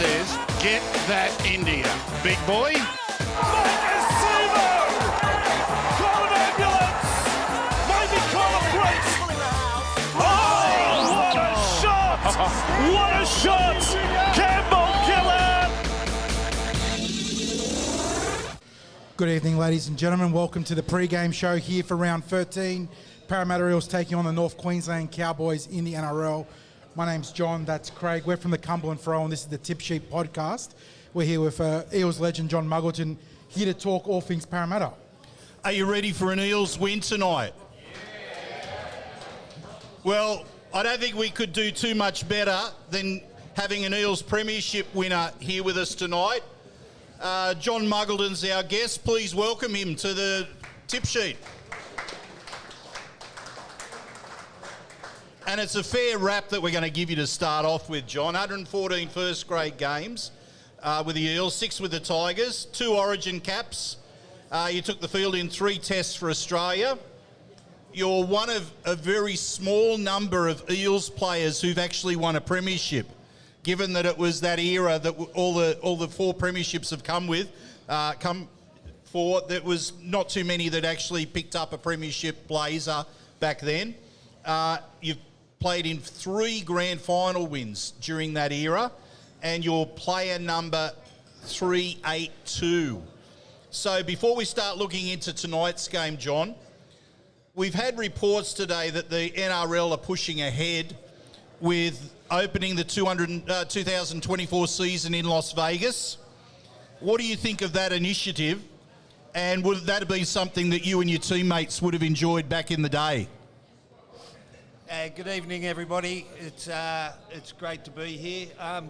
says, get that India. Big boy. Call an ambulance! Maybe call a police! Oh, what a shot! What a shot! Campbell killer! Good evening, ladies and gentlemen. Welcome to the pre-game show here for round 13. Parramatta Eels taking on the North Queensland Cowboys in the NRL. My name's John, that's Craig. We're from the Cumberland Fro, and this is the Tip Sheet podcast. We're here with Eels legend John Muggleton, here to talk all things Parramatta. Are you ready for an Eels win tonight? Well, I don't think we could do too much better than having an Eels premiership winner here with us tonight. John Muggleton's our guest. Please welcome him to the Tip Sheet. And it's a fair rap that we're going to give you to start off with, John. 114 first-grade games with the Eels, 6 with the Tigers, 2 Origin caps. You took the field in 3 tests for Australia. You're one of a very small number of Eels players who've actually won a premiership, given that it was that era that all the 4 premierships have come for. There was not too many that actually picked up a premiership blazer back then. You've played in 3 grand final wins during that era, and you're player number 382. So before we start looking into tonight's game, John, we've had reports today that the NRL are pushing ahead with opening the 2024 season in Las Vegas. What do you think of that initiative, and would that have been something that you and your teammates would have enjoyed back in the day? Good evening, everybody. It's great to be here.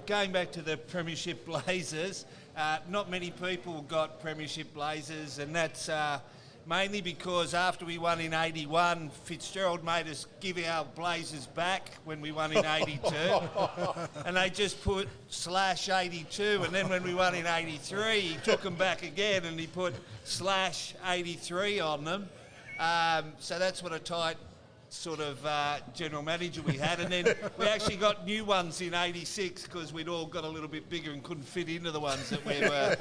Going back to the Premiership Blazers, not many people got Premiership Blazers, and that's mainly because after we won in 81, Fitzgerald made us give our Blazers back when we won in 82, and they just put /82, and then when we won in 83, he took them back again and he put /83 on them. So that's what a tight sort of general manager we had, and then we actually got new ones in 86 because we'd all got a little bit bigger and couldn't fit into the ones that we were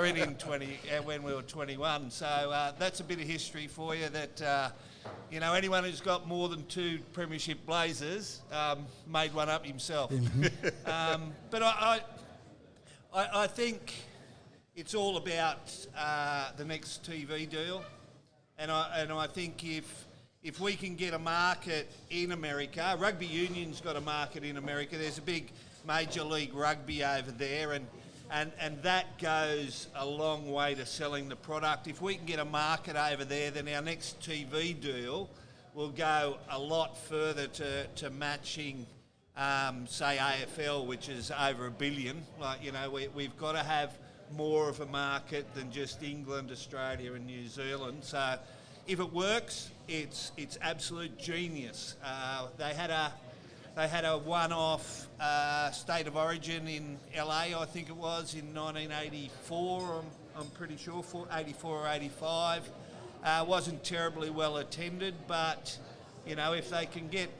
in 20 when we were 21. So that's a bit of history for you that anyone who's got more than 2 premiership blazers made one up himself. But I think it's all about the next TV deal, and I think if we can get a market in America, rugby union's got a market in America. There's a big Major League Rugby over there, and that goes a long way to selling the product. If we can get a market over there, then our next TV deal will go a lot further to matching, say, AFL, which is over $1 billion. We've got to have more of a market than just England, Australia, and New Zealand. So if it works, it's absolute genius. They had a one-off state of origin in LA, I think it was, in 1984. I'm pretty sure, 84 or 85. Wasn't terribly well attended, but if they can get,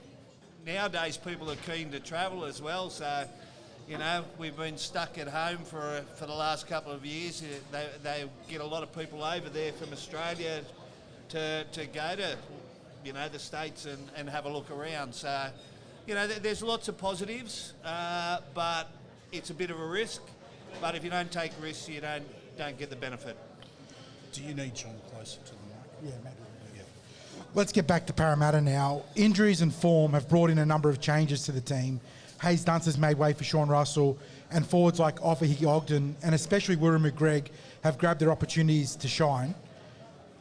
nowadays people are keen to travel as well. So we've been stuck at home for the last couple of years. They get a lot of people over there from Australia to go to, the States and have a look around. So, there's lots of positives, but it's a bit of a risk. But if you don't take risks, you don't get the benefit. Do you need John closer to the mic? Yeah, maybe. Yeah. Let's get back to Parramatta now. Injuries and form have brought in a number of changes to the team. Hayes Dunce has made way for Sean Russell, and forwards like Ofahengaue and especially Wirra McGregor have grabbed their opportunities to shine.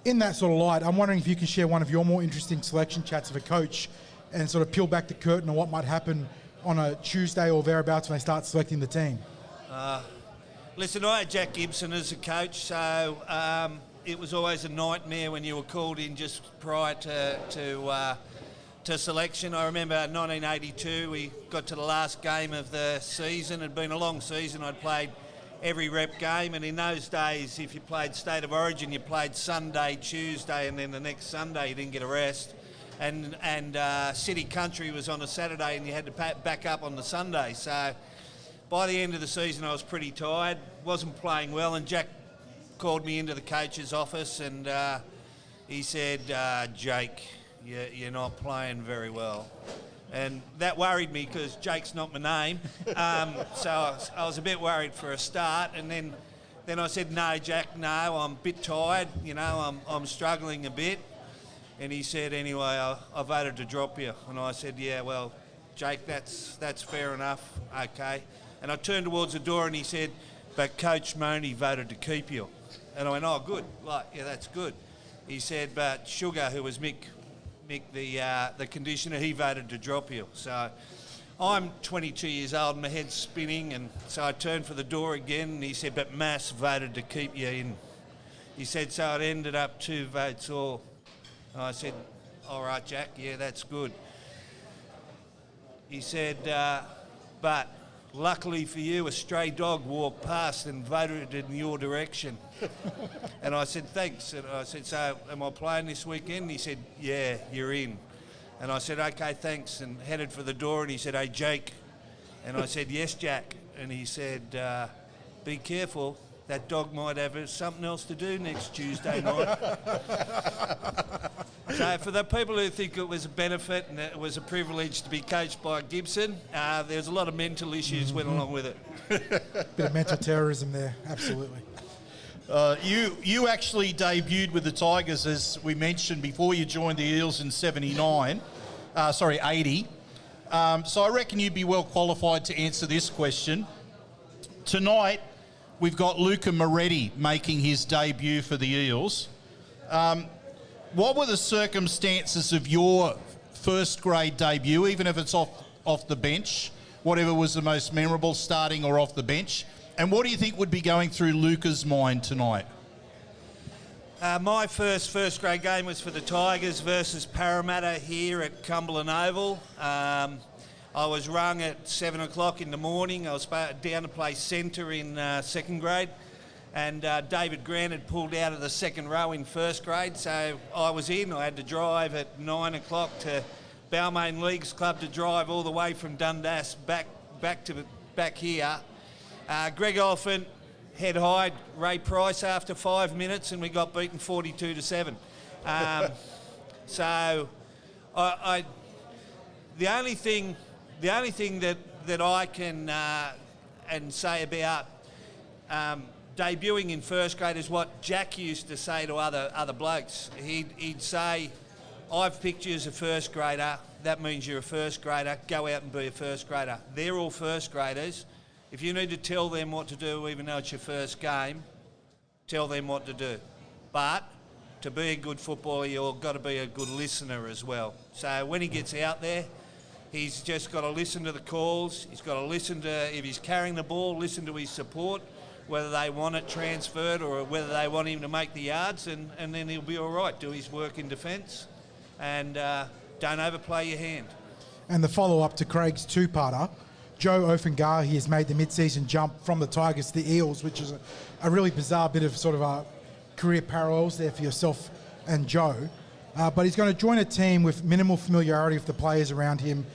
In that sort of light, I'm wondering if you can share one of your more interesting selection chats of a coach and sort of peel back the curtain on what might happen on a Tuesday or thereabouts when they start selecting the team. Listen, I had Jack Gibson as a coach, so it was always a nightmare when you were called in just prior to selection. I remember 1982, we got to the last game of the season. It had been a long season. I'd played every rep game, and in those days, if you played State of Origin, you played Sunday, Tuesday, and then the next Sunday you didn't get a rest. And City Country was on a Saturday, and you had to back up on the Sunday. So by the end of the season, I was pretty tired, wasn't playing well, and Jack called me into the coach's office and he said, Jake, you're not playing very well. And that worried me because Jake's not my name. So I was a bit worried for a start. And then I said, no, Jack, no, I'm a bit tired. You know, I'm struggling a bit. And he said, anyway, I voted to drop you. And I said, yeah, well, Jake, that's fair enough. Okay. And I turned towards the door and he said, but Coach Money voted to keep you. And I went, oh, good. Like, yeah, that's good. He said, but Sugar, who was Mick, the conditioner, he voted to drop you. So I'm 22 years old and my head's spinning, and so I turned for the door again and he said, but Mass voted to keep you in. He said, so it ended up 2 votes all. And I said, all right, Jack, yeah, that's good. He said, but luckily for you, a stray dog walked past and voted in your direction. And I said, thanks. And I said, so am I playing this weekend? And he said, yeah, you're in. And I said, okay, thanks, and headed for the door. And he said, hey, Jake. And I said, yes, Jack. And he said, be careful. That dog might have something else to do next Tuesday night. So for the people who think it was a benefit and it was a privilege to be coached by Gibson, there's a lot of mental issues went along with it. Bit of mental terrorism there, absolutely. You actually debuted with the Tigers, as we mentioned, before you joined the Eels in 80. So I reckon you'd be well qualified to answer this question. Tonight, we've got Luca Moretti making his debut for the Eels. What were the circumstances of your first grade debut, even if it's off the bench, whatever was the most memorable, starting or off the bench? And what do you think would be going through Luca's mind tonight? My first grade game was for the Tigers versus Parramatta here at Cumberland Oval. I was rung at 7 o'clock in the morning. I was down to play centre in second grade, and David Grant had pulled out of the second row in first grade, so I was in. I had to drive at 9 o'clock to Balmain Leagues Club to drive all the way from Dundas back here. Greg Oliphant, head high, Ray Price after 5 minutes, and we got beaten 42-7. So the only thing that I can and say about debuting in first grade is what Jack used to say to other blokes. He'd say, I've picked you as a first grader, that means you're a first grader, go out and be a first grader. They're all first graders. If you need to tell them what to do, even though it's your first game, tell them what to do. But to be a good footballer, you've got to be a good listener as well. So when he gets out there, he's just got to listen to the calls. He's got to listen to, if he's carrying the ball, listen to his support, whether they want it transferred or whether they want him to make the yards, and then he'll be all right. Do his work in defence and don't overplay your hand. And the follow-up to Craig's two-parter, Joe Ofahengaue has made the mid-season jump from the Tigers to the Eels, which is a really bizarre bit of sort of career parallels there for yourself and Joe. But he's going to join a team with minimal familiarity with the players around him.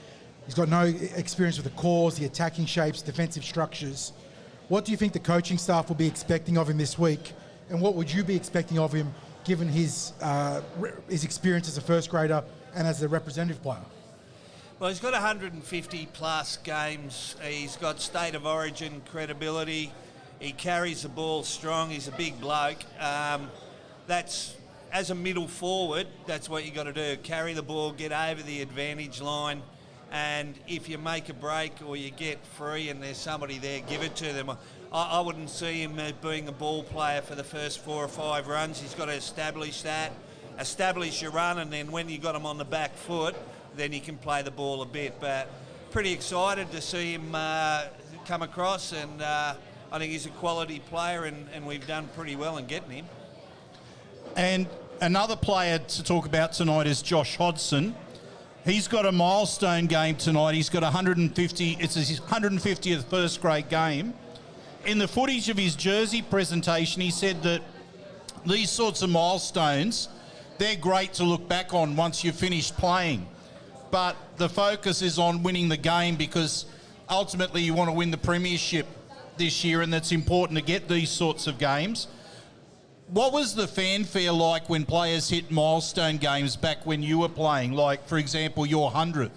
He's got no experience with the cores, the attacking shapes, defensive structures. What do you think the coaching staff will be expecting of him this week? And what would you be expecting of him given his experience as a first grader and as a representative player? Well, he's got 150 plus games. He's got state of origin credibility. He carries the ball strong. He's a big bloke. That's, as a middle forward, that's what you got to do. Carry the ball, get over the advantage line, and if you make a break or you get free and there's somebody there, give it to them. I wouldn't see him being a ball player for the first 4 or 5 runs. He's got to establish that, establish your run, and then when you got him on the back foot, then he can play the ball a bit. But pretty excited to see him come across, and I think he's a quality player, and we've done pretty well in getting him. And another player to talk about tonight is Josh Hodgson. He's got a milestone game tonight. He's got 150. It's his 150th first grade game. In the footage of his jersey presentation, he said that these sorts of milestones, they're great to look back on once you've finished playing. But the focus is on winning the game, because ultimately you want to win the premiership this year, and that's important to get these sorts of games. What was the fanfare like when players hit milestone games back when you were playing, like, for example, your 100th?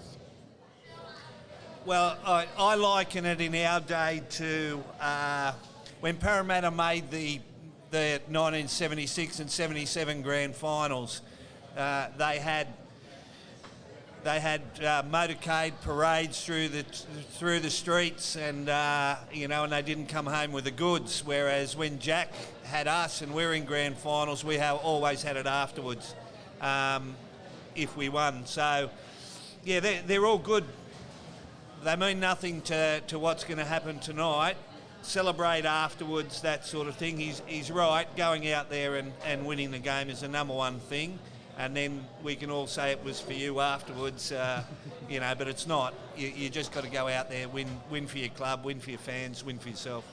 Well, I liken it in our day to when Parramatta made the 1976 and 77 grand finals. They had motorcade parades through the streets, and and they didn't come home with the goods. Whereas when Jack had us and we're in grand finals, we have always had it afterwards if we won. So yeah, they're all good. They mean nothing to what's going to happen tonight. Celebrate afterwards, that sort of thing. He's right. Going out there and winning the game is the number one thing. And then we can all say it was for you afterwards, but it's not. You just got to go out there, win for your club, win for your fans, win for yourself.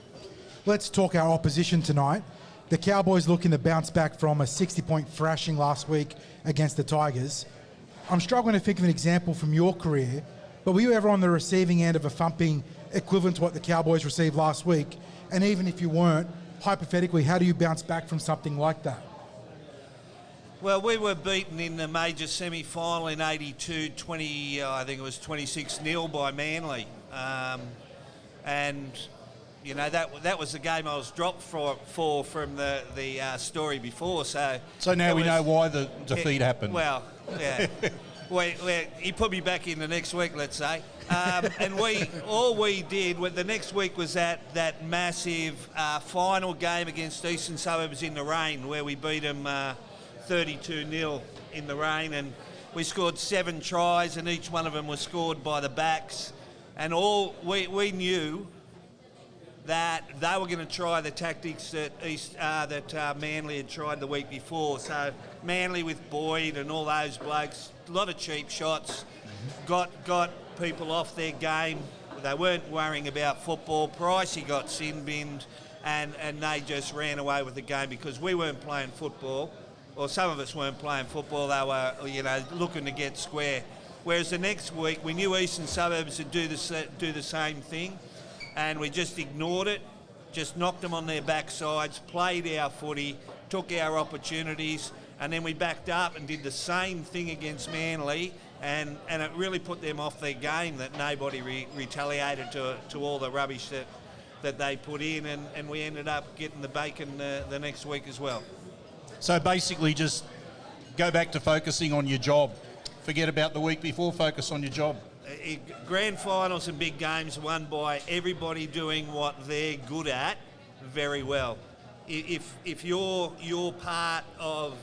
Let's talk our opposition tonight. The Cowboys looking to bounce back from a 60-point thrashing last week against the Tigers. I'm struggling to think of an example from your career, but were you ever on the receiving end of a thumping equivalent to what the Cowboys received last week? And even if you weren't, hypothetically, how do you bounce back from something like that? Well, we were beaten in the major semi-final in 82, 20, I think it was 26-0 by Manly. That was the game I was dropped for from the story before. So now we know why the defeat happened. Well, yeah. He put me back in the next week, let's say. And all we did the next week was that massive final game against Eastern Suburbs in the rain, where we beat them 32-0 in the rain, and we scored 7 tries, and each one of them was scored by the backs. And we knew that they were going to try the tactics that Manly had tried the week before. So Manly with Boyd and all those blokes, a lot of cheap shots, got people off their game. They weren't worrying about football. Pricey got sin-binned, and they just ran away with the game because we weren't playing football. Or some of us weren't playing football. They were, looking to get square. Whereas the next week, we knew Eastern Suburbs would do the same thing, and we just ignored it, just knocked them on their backsides, played our footy, took our opportunities, and then we backed up and did the same thing against Manly, and it really put them off their game that nobody retaliated to all the rubbish that they put in, and we ended up getting the bacon the next week as well. So basically just go back to focusing on your job. Forget about the week before, focus on your job. Grand finals and big games won by everybody doing what they're good at very well. If your part of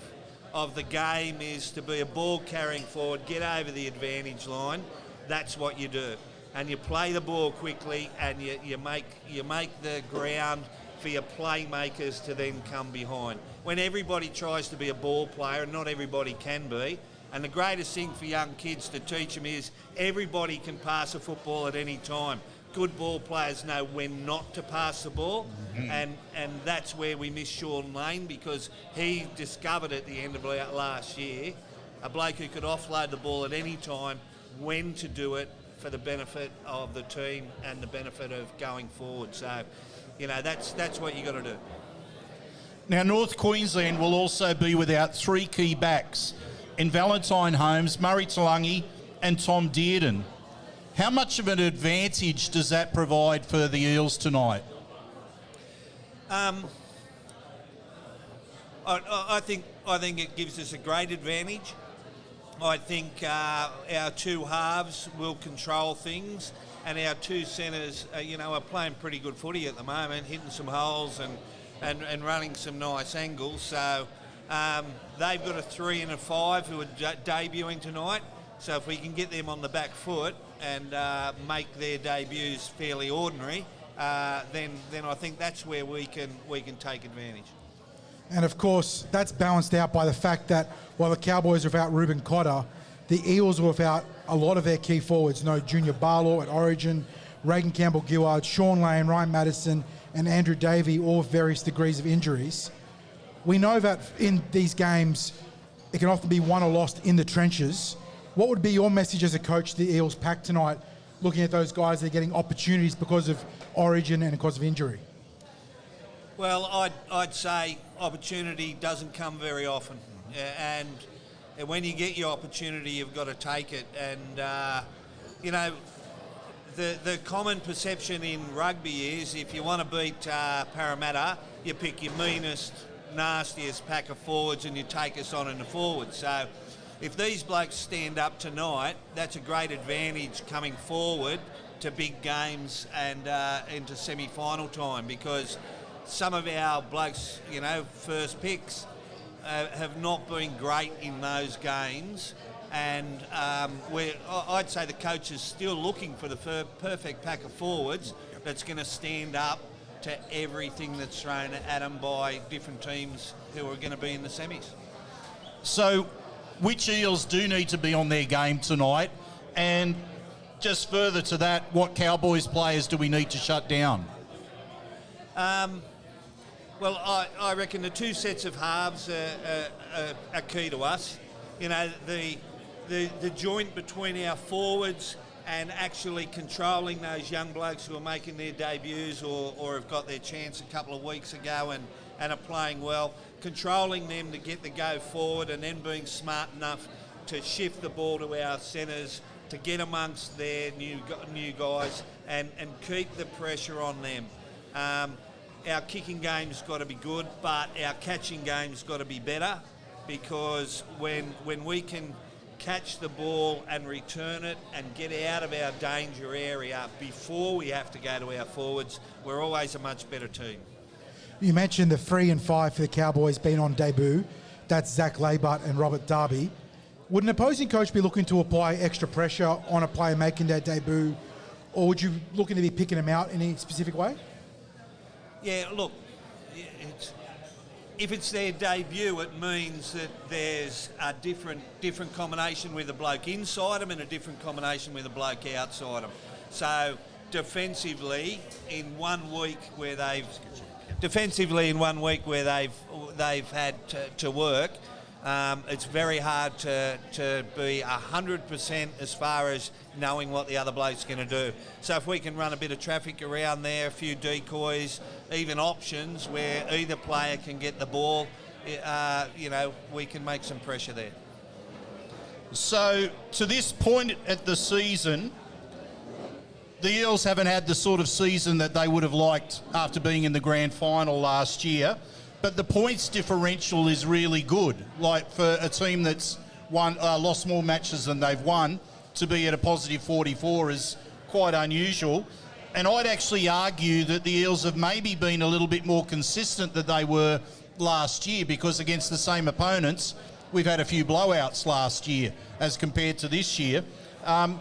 the game is to be a ball carrying forward, get over the advantage line, that's what you do. And you play the ball quickly, and you make the ground for your playmakers to then come behind. When everybody tries to be a ball player, and not everybody can be, and the greatest thing for young kids to teach them is everybody can pass a football at any time. Good ball players know when not to pass the ball, and that's where we miss Sean Lane, because he discovered at the end of last year a bloke who could offload the ball at any time, when to do it for the benefit of the team and the benefit of going forward. So, that's what you got to do. Now, North Queensland will also be without 3 key backs in Valentine Holmes, Murray Talangi and Tom Dearden. How much of an advantage does that provide for the Eels tonight? I think it gives us a great advantage. I think our 2 halves will control things, and our 2 centres, are playing pretty good footy at the moment, hitting some holes and running some nice angles. So they've got a 3 and a 5 who are debuting tonight. So if we can get them on the back foot and make their debuts fairly ordinary, then I think that's where we can take advantage. And of course, that's balanced out by the fact that while the Cowboys are without Ruben Cotter, the Eels are without a lot of their key forwards. No Junior Barlaw at Origin, Reagan Campbell-Gillard, Sean Lane, Ryan Madison, and Andrew Davey, all with various degrees of injuries. We know that in these games, it can often be won or lost in the trenches. What would be your message as a coach to the Eels pack tonight, looking at those guys that are getting opportunities because of origin and because of injury? Well, I'd say opportunity doesn't come very often, and when you get your opportunity, you've got to take it. And the common perception in rugby is if you want to beat Parramatta, you pick your meanest, nastiest pack of forwards and you take us on in the forwards. So if these blokes stand up tonight, that's a great advantage coming forward to big games and into semi-final time, because some of our blokes, first picks, have not been great in those games. And I'd say the coach is still looking for the perfect pack of forwards that's going to stand up to everything that's thrown at them by different teams who are going to be in the semis. So, which Eels do need to be on their game tonight? And just further to that, what Cowboys players do we need to shut down? Well, I reckon the two sets of halves are key to us. The joint between our forwards and actually controlling those young blokes who are making their debuts or have got their chance a couple of weeks ago and are playing well, controlling them to get the go forward, and then being smart enough to shift the ball to our centres, to get amongst their new guys and keep the pressure on them. Our kicking game's got to be good, but our catching game's got to be better, because when we can catch the ball and return it and get out of our danger area before we have to go to our forwards, we're always a much better team. You mentioned the 3 and 5 for the Cowboys being on debut. That's Zach Laybutt and Robert Darby. Would an opposing coach be looking to apply extra pressure on a player making their debut, or would you looking to be picking them out in any specific way? Yeah, look, if it's their debut, it means that there's a different combination with a bloke inside them and a different combination with a bloke outside them. So defensively, in 1 week where they've had to work, it's very hard to be 100% as far as knowing what the other bloke's going to do. So if we can run a bit of traffic around there, a few decoys, even options where either player can get the ball, we can make some pressure there. So to this point at the season, the Eels haven't had the sort of season that they would have liked after being in the grand final last year. But the points differential is really good. Like for a team that's lost more matches than they've won, to be at a positive 44 is quite unusual. And I'd actually argue that the Eels have maybe been a little bit more consistent than they were last year, because against the same opponents, we've had a few blowouts last year as compared to this year. But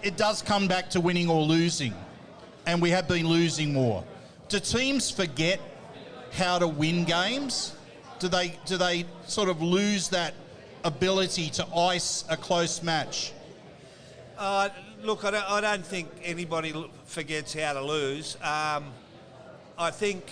it does come back to winning or losing, and we have been losing more. Do teams forget how to win games? Do they sort of lose that ability to ice a close match? Look, I don't think anybody forgets how to lose. I think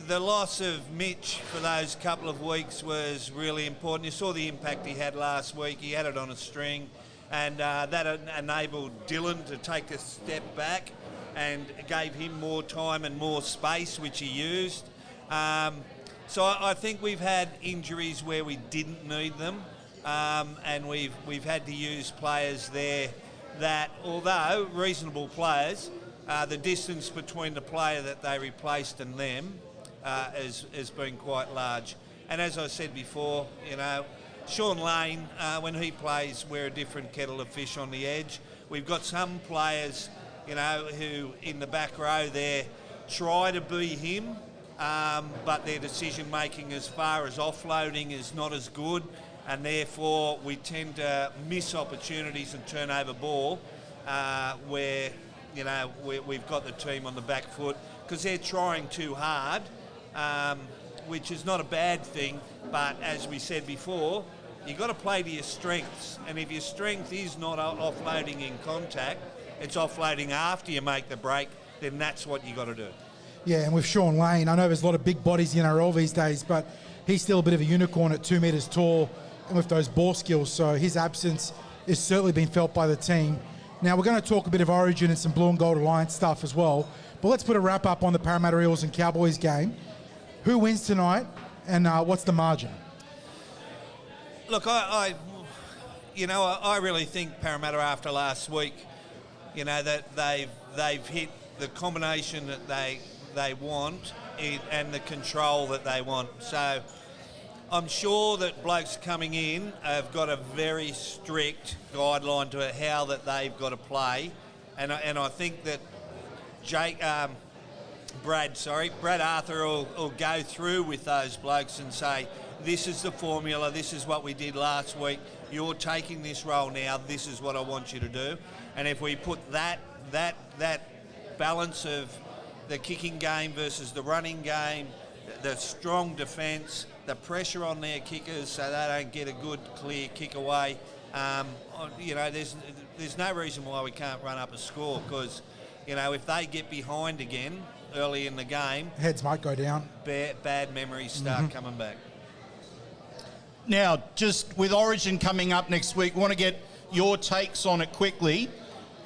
the loss of Mitch for those couple of weeks was really important. You saw the impact he had last week. He had it on a string, and that enabled Dylan to take a step back and gave him more time and more space, which he used. So I think we've had injuries where we didn't need them, and we've had to use players there that, although reasonable players, the distance between the player that they replaced and them has been quite large. And as I said before, Sean Lane, when he plays, we're a different kettle of fish on the edge. We've got some players, who in the back row there try to be him, but their decision making as far as offloading is not as good, and therefore we tend to miss opportunities and turn over ball where we've got the team on the back foot because they're trying too hard, which is not a bad thing, but as we said before, you've got to play to your strengths, and if your strength is not offloading in contact, it's offloading after you make the break, then that's what you got to do. Yeah, and with Sean Lane, I know there's a lot of big bodies in NRL these days, but he's still a bit of a unicorn at 2 metres tall and with those ball skills, so his absence is certainly been felt by the team. Now, we're going to talk a bit of Origin and some Blue and Gold Alliance stuff as well, but let's put a wrap up on the Parramatta Eels and Cowboys game. Who wins tonight, and what's the margin? Look, I really think Parramatta after last week, that they've hit the combination that they want and the control that they want. So I'm sure that blokes coming in have got a very strict guideline to how that they've got to play, and I think that Brad Arthur will go through with those blokes and say, this is the formula, this is what we did last week, you're taking this role now, this is what I want you to do. And if we put that balance of the kicking game versus the running game, the strong defence, the pressure on their kickers so they don't get a good, clear kick away, there's no reason why we can't run up a score, because, if they get behind again early in the game, heads might go down. Bad memories start coming back. Now, just with Origin coming up next week, want to get your takes on it quickly.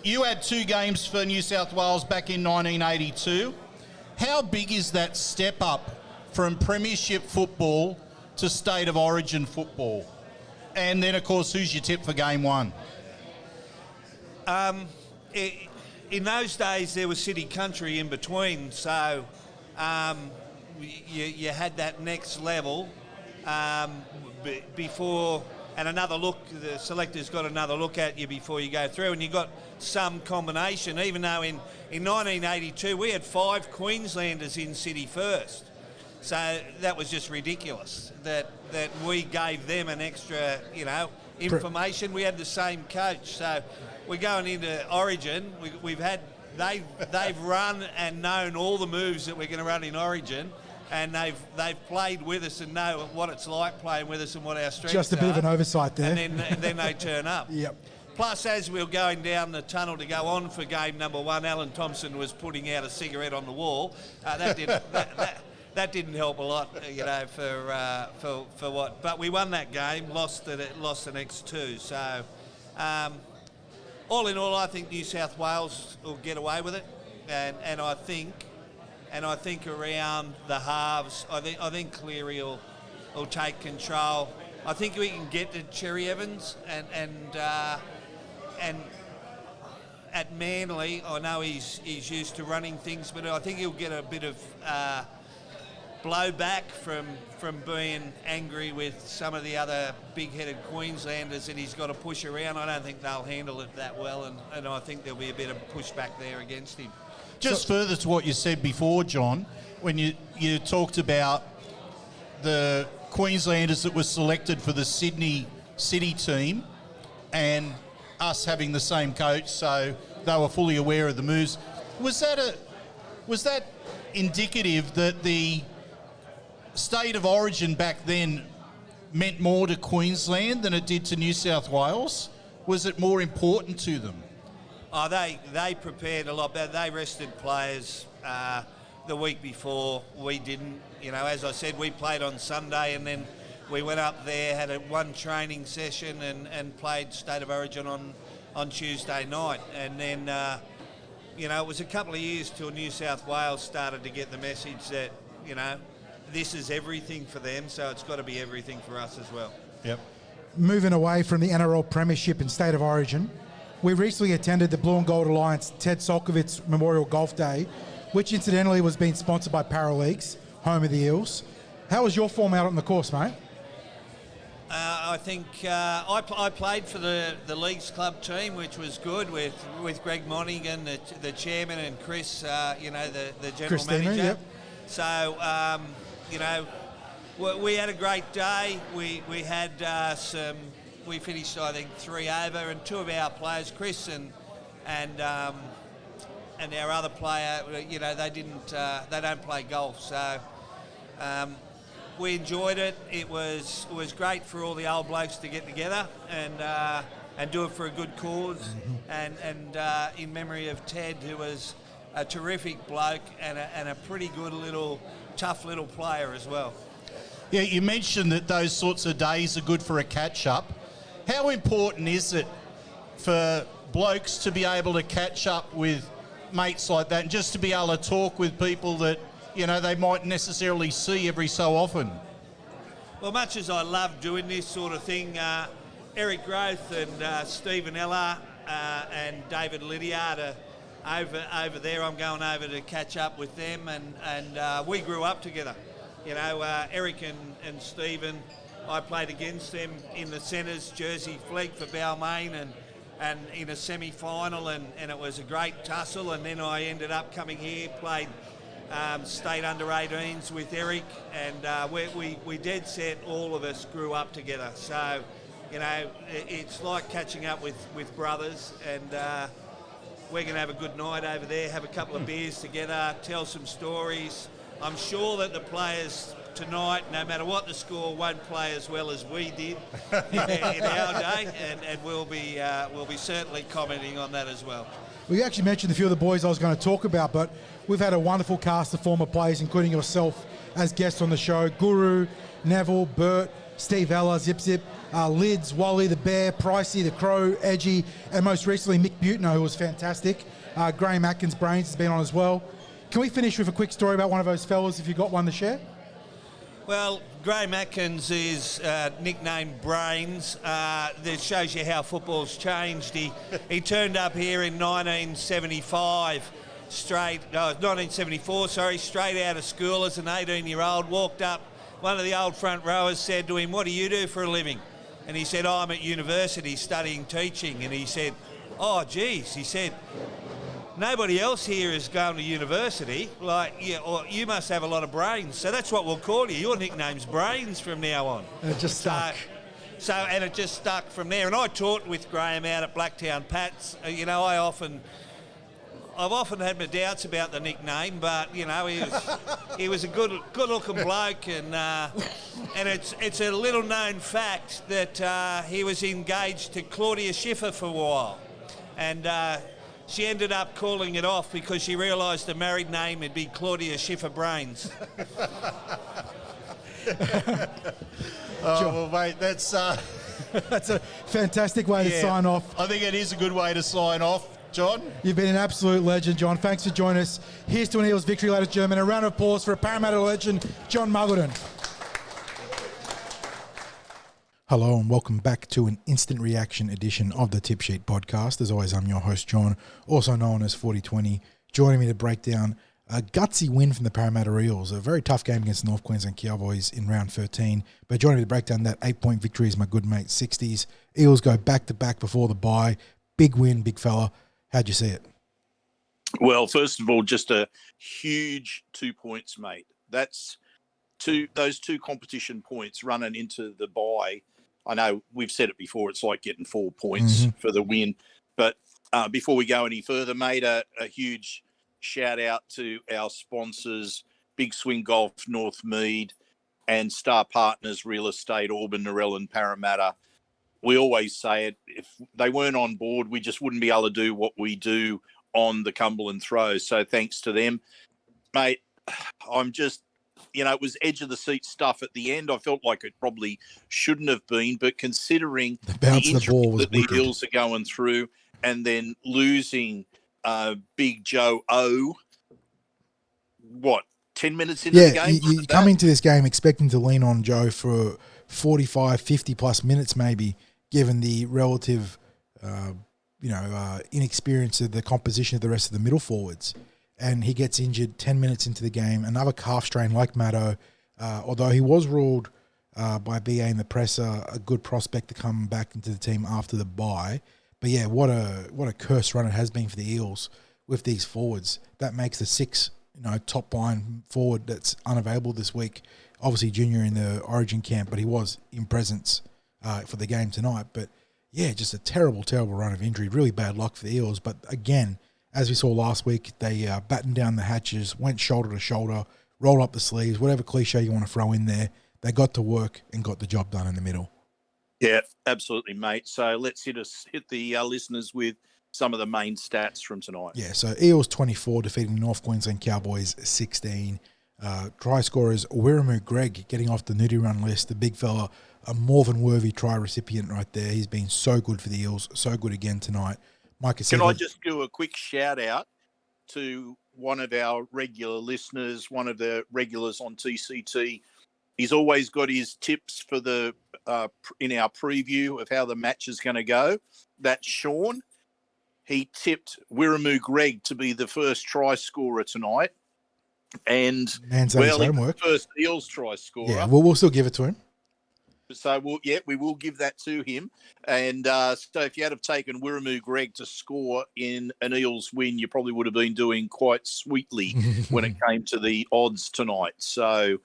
You had 2 games for New South Wales back in 1982. How big is that step up from premiership football to state of origin football? And then, of course, who's your tip for game 1? In those days, there was city country in between, so you had that next level before, and another look, the selector's got another look at you before you go through, and you got some combination, even though in 1982 we had 5 Queenslanders in city first. So that was just ridiculous that we gave them an extra, information. We had the same coach. So we're going into Origin. They've run and known all the moves that we're going to run in Origin, and they've played with us and know what it's like playing with us and what our strengths are. Just a bit of an oversight there. And then they turn up. Yep. Plus, as we were going down the tunnel to go on for game number 1, Alan Thompson was putting out a cigarette on the wall. That didn't help a lot, for what. But we won that game, lost the next 2. So, all in all, I think New South Wales will get away with it, and I think around the halves, I think Cleary will take control. I think we can get to Cherry Evans and at Manly, I know he's used to running things, but I think he'll get a bit of blowback from being angry with some of the other big-headed Queenslanders that he's got to push around. I don't think they'll handle it that well, and I think there'll be a bit of pushback there against him. Just further to what you said before, John, when you talked about the Queenslanders that were selected for the Sydney City team and us having the same coach, so they were fully aware of the moves. Was that indicative that the state of origin back then meant more to Queensland than it did to New South Wales? Was it more important to them? Oh, they prepared a lot better. They rested players the week before. We didn't. As I said, we played on Sunday and then we went up there, had one training session and played State of Origin on Tuesday night. And then, it was a couple of years till New South Wales started to get the message that, this is everything for them, so it's got to be everything for us as well. Yep. Moving away from the NRL Premiership and State of Origin, we recently attended the Blue and Gold Alliance Ted Solkovich Memorial Golf Day, which incidentally was being sponsored by Paraleagues, home of the Eels. How was your form out on the course, mate? I think I played for the Leagues Club team, which was good with Greg Monaghan, the chairman, and Chris, the general Christina, manager. Yep. So, we had a great day. We had we finished, I think, 3 over, and 2 of our players, Chris and our other player, they don't play golf, so we enjoyed it. It was great for all the old blokes to get together and do it for a good cause, and in memory of Ted, who was a terrific bloke and a pretty good tough little player as well. Yeah, you mentioned that those sorts of days are good for a catch-up. How important is it for blokes to be able to catch up with mates like that and just to be able to talk with people that, you know, they might necessarily see every so often? Well, much as I love doing this sort of thing, Eric Groth and Stephen Ella and David Lydiard are over there. I'm going over to catch up with them, and we grew up together. You know, Eric and Stephen, I played against them in the Centres Jersey Flag for Balmain and in a semi-final, and it was a great tussle, and then I ended up coming here, played state under-18s with Eric, and we dead set, all of us grew up together. So, you know, it's like catching up with brothers, and we're going to have a good night over there, have a couple of beers together, tell some stories. I'm sure that the players tonight, no matter what the score, won't play as well as we did in our day, and we'll be certainly commenting on that as well. We actually mentioned a few of the boys I was going to talk about, but we've had a wonderful cast of former players, including yourself as guests on the show. Guru, Neville, Bert, Steve Ella, Zip Zip, Lids, Wally, the Bear, Pricey, the Crow, Edgy, and most recently Mick Butino, who was fantastic. Graham Atkins Brains has been on as well. Can we finish with a quick story about one of those fellas, if you've got one to share? Well, Graham Atkins is nicknamed Brains. That shows you how football's changed. He turned up here in 1975, 1974, straight out of school as an 18-year-old, walked up. One of the old front rowers said to him, "What do you do for a living?" And he said, "Oh, I'm at university studying teaching." And he said, "Oh, geez," he said, "nobody else here is going to university. Or you must have a lot of brains. So that's what we'll call you. Your nickname's Brains from now on." And it just stuck. And it just stuck from there. And I taught with Graham out at Blacktown Pats. You know, I've often had my doubts about the nickname, but you know, he was a good-looking bloke, and it's a little-known fact that he was engaged to Claudia Schiffer for a while, and she ended up calling it off because she realised the married name would be Claudia Schiffer Brains. Well, mate, that's a fantastic way to sign off. I think it is a good way to sign off, John. You've been an absolute legend, John. Thanks for joining us. Here's to an Eels victory, ladies and gentlemen. A round of applause for a Parramatta legend, John Muggleton. Hello and welcome back to an instant reaction edition of the Tip Sheet podcast. As always, I'm your host, John, also known as 4020. Joining me to break down a gutsy win from the Parramatta Eels, a very tough game against the North Queensland Cowboys in round 13. But joining me to break down that 8-point victory is my good mate, Sixties. Eels go back-to-back before the bye. Big win, big fella. How'd you see it? Well, first of all, just a huge 2 points, mate. That's those two competition points running into the bye. I know we've said it before, it's like getting 4 points for the win. But before we go any further, mate, a huge shout out to our sponsors, Big Swing Golf, Northmead, and Star Partners Real Estate, Auburn, Narelle and Parramatta. We always say it, if they weren't on board, we just wouldn't be able to do what we do on the Cumberland Throws. So thanks to them. Mate, I'm just, it was edge of the seat stuff at the end. I felt like it probably shouldn't have been, but considering the injury that the Eels are going through and then losing Big Joe O, 10 minutes into the game? You come into this game expecting to lean on Joe for 45, 50 plus minutes maybe, given the relative, inexperience of the composition of the rest of the middle forwards. And he gets injured 10 minutes into the game. Another calf strain like Maddo, although he was ruled by BA in the presser a good prospect to come back into the team after the bye. But yeah, what a cursed run it has been for the Eels with these forwards. That makes the six, top line forward that's unavailable this week. Obviously Junior in the Origin camp, but he was in presence for the game tonight. But yeah, just a terrible, terrible run of injury. Really bad luck for the Eels. But again, as we saw last week, they battened down the hatches, went shoulder to shoulder, rolled up the sleeves, whatever cliche you want to throw in there. They got to work and got the job done in the middle. Yeah, absolutely, mate. So let's hit the listeners with some of the main stats from tonight. Yeah, so Eels 24 defeating North Queensland Cowboys 16. Try scorers, Wiremu Greg getting off the nudie run list. The big fella, a more than worthy try recipient right there. He's been so good for the Eels, so good again tonight. Mike, Can I just do a quick shout out to one of our regular listeners, one of the regulars on TCT? He's always got his tips for the in our preview of how the match is going to go. That's Sean. He tipped Wiremu Greg to be the first try scorer tonight. And Man's done his homework. First Eels try scorer. Yeah, we'll still give it to him. So we will give that to him. And so if you had have taken Wiremu Greg to score in an Eels win, you probably would have been doing quite sweetly when it came to the odds tonight. So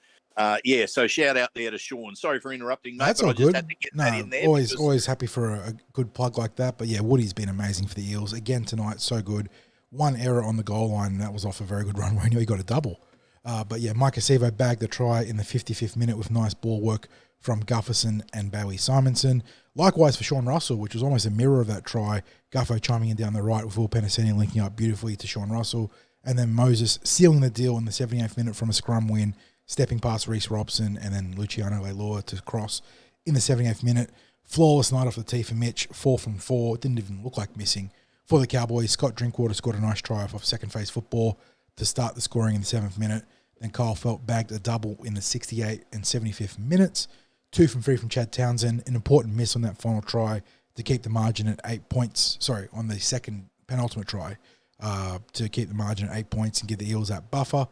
so shout out there to Sean. Sorry for interrupting, mate. That's but all I just good. had to get that in there. Always happy for a good plug like that. But yeah, Woody's been amazing for the Eels again tonight. So good. One error on the goal line, and that was off a very good run where he got a double. But yeah, Mike Acevo bagged the try in the 55th minute with nice ball work from Gufferson and Bailey Simonson. Likewise for Sean Russell, which was almost a mirror of that try. Guffo chiming in down the right with Will Penasini linking up beautifully to Sean Russell. And then Moses sealing the deal in the 78th minute from a scrum win, stepping past Reece Robson and then Luciano Leilua to cross in the 78th minute. Flawless night off the tee for Mitch, 4 from 4. Didn't even look like missing. For the Cowboys, Scott Drinkwater scored a nice try off second phase football to start the scoring in the 7th minute. Then Kyle Felt bagged a double in the 68th and 75th minutes. 2 from 3 from Chad Townsend. An important miss on that final try to keep the margin at 8 points. Sorry, on the second penultimate try to keep the margin at 8 points and give the Eels that buffer.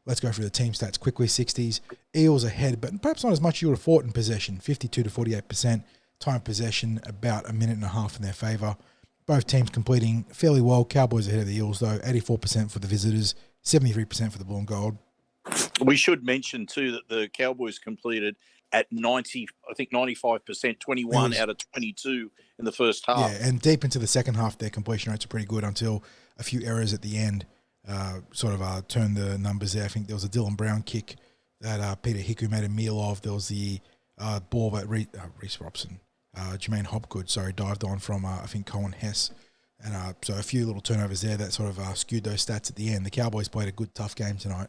Let's go through the team stats quickly. 60s. Eels ahead, but perhaps not as much as you would have thought in possession. 52 to 48%. Time of possession about a minute and a half in their favour. Both teams completing fairly well. Cowboys ahead of the Eels, though. 84% for the visitors, 73% for the blue and gold. We should mention, too, that the Cowboys completed at 95%, 21 out of 22 in the first half. Yeah, and deep into the second half, their completion rates are pretty good until a few errors at the end turned the numbers there. I think there was a Dylan Brown kick that Peter Hiku made a meal of. There was the ball that Reece Robson, Jermaine Hopgood, dived on from, I think, Cohen Hess. And so a few little turnovers there that sort of skewed those stats at the end. The Cowboys played a good, tough game tonight.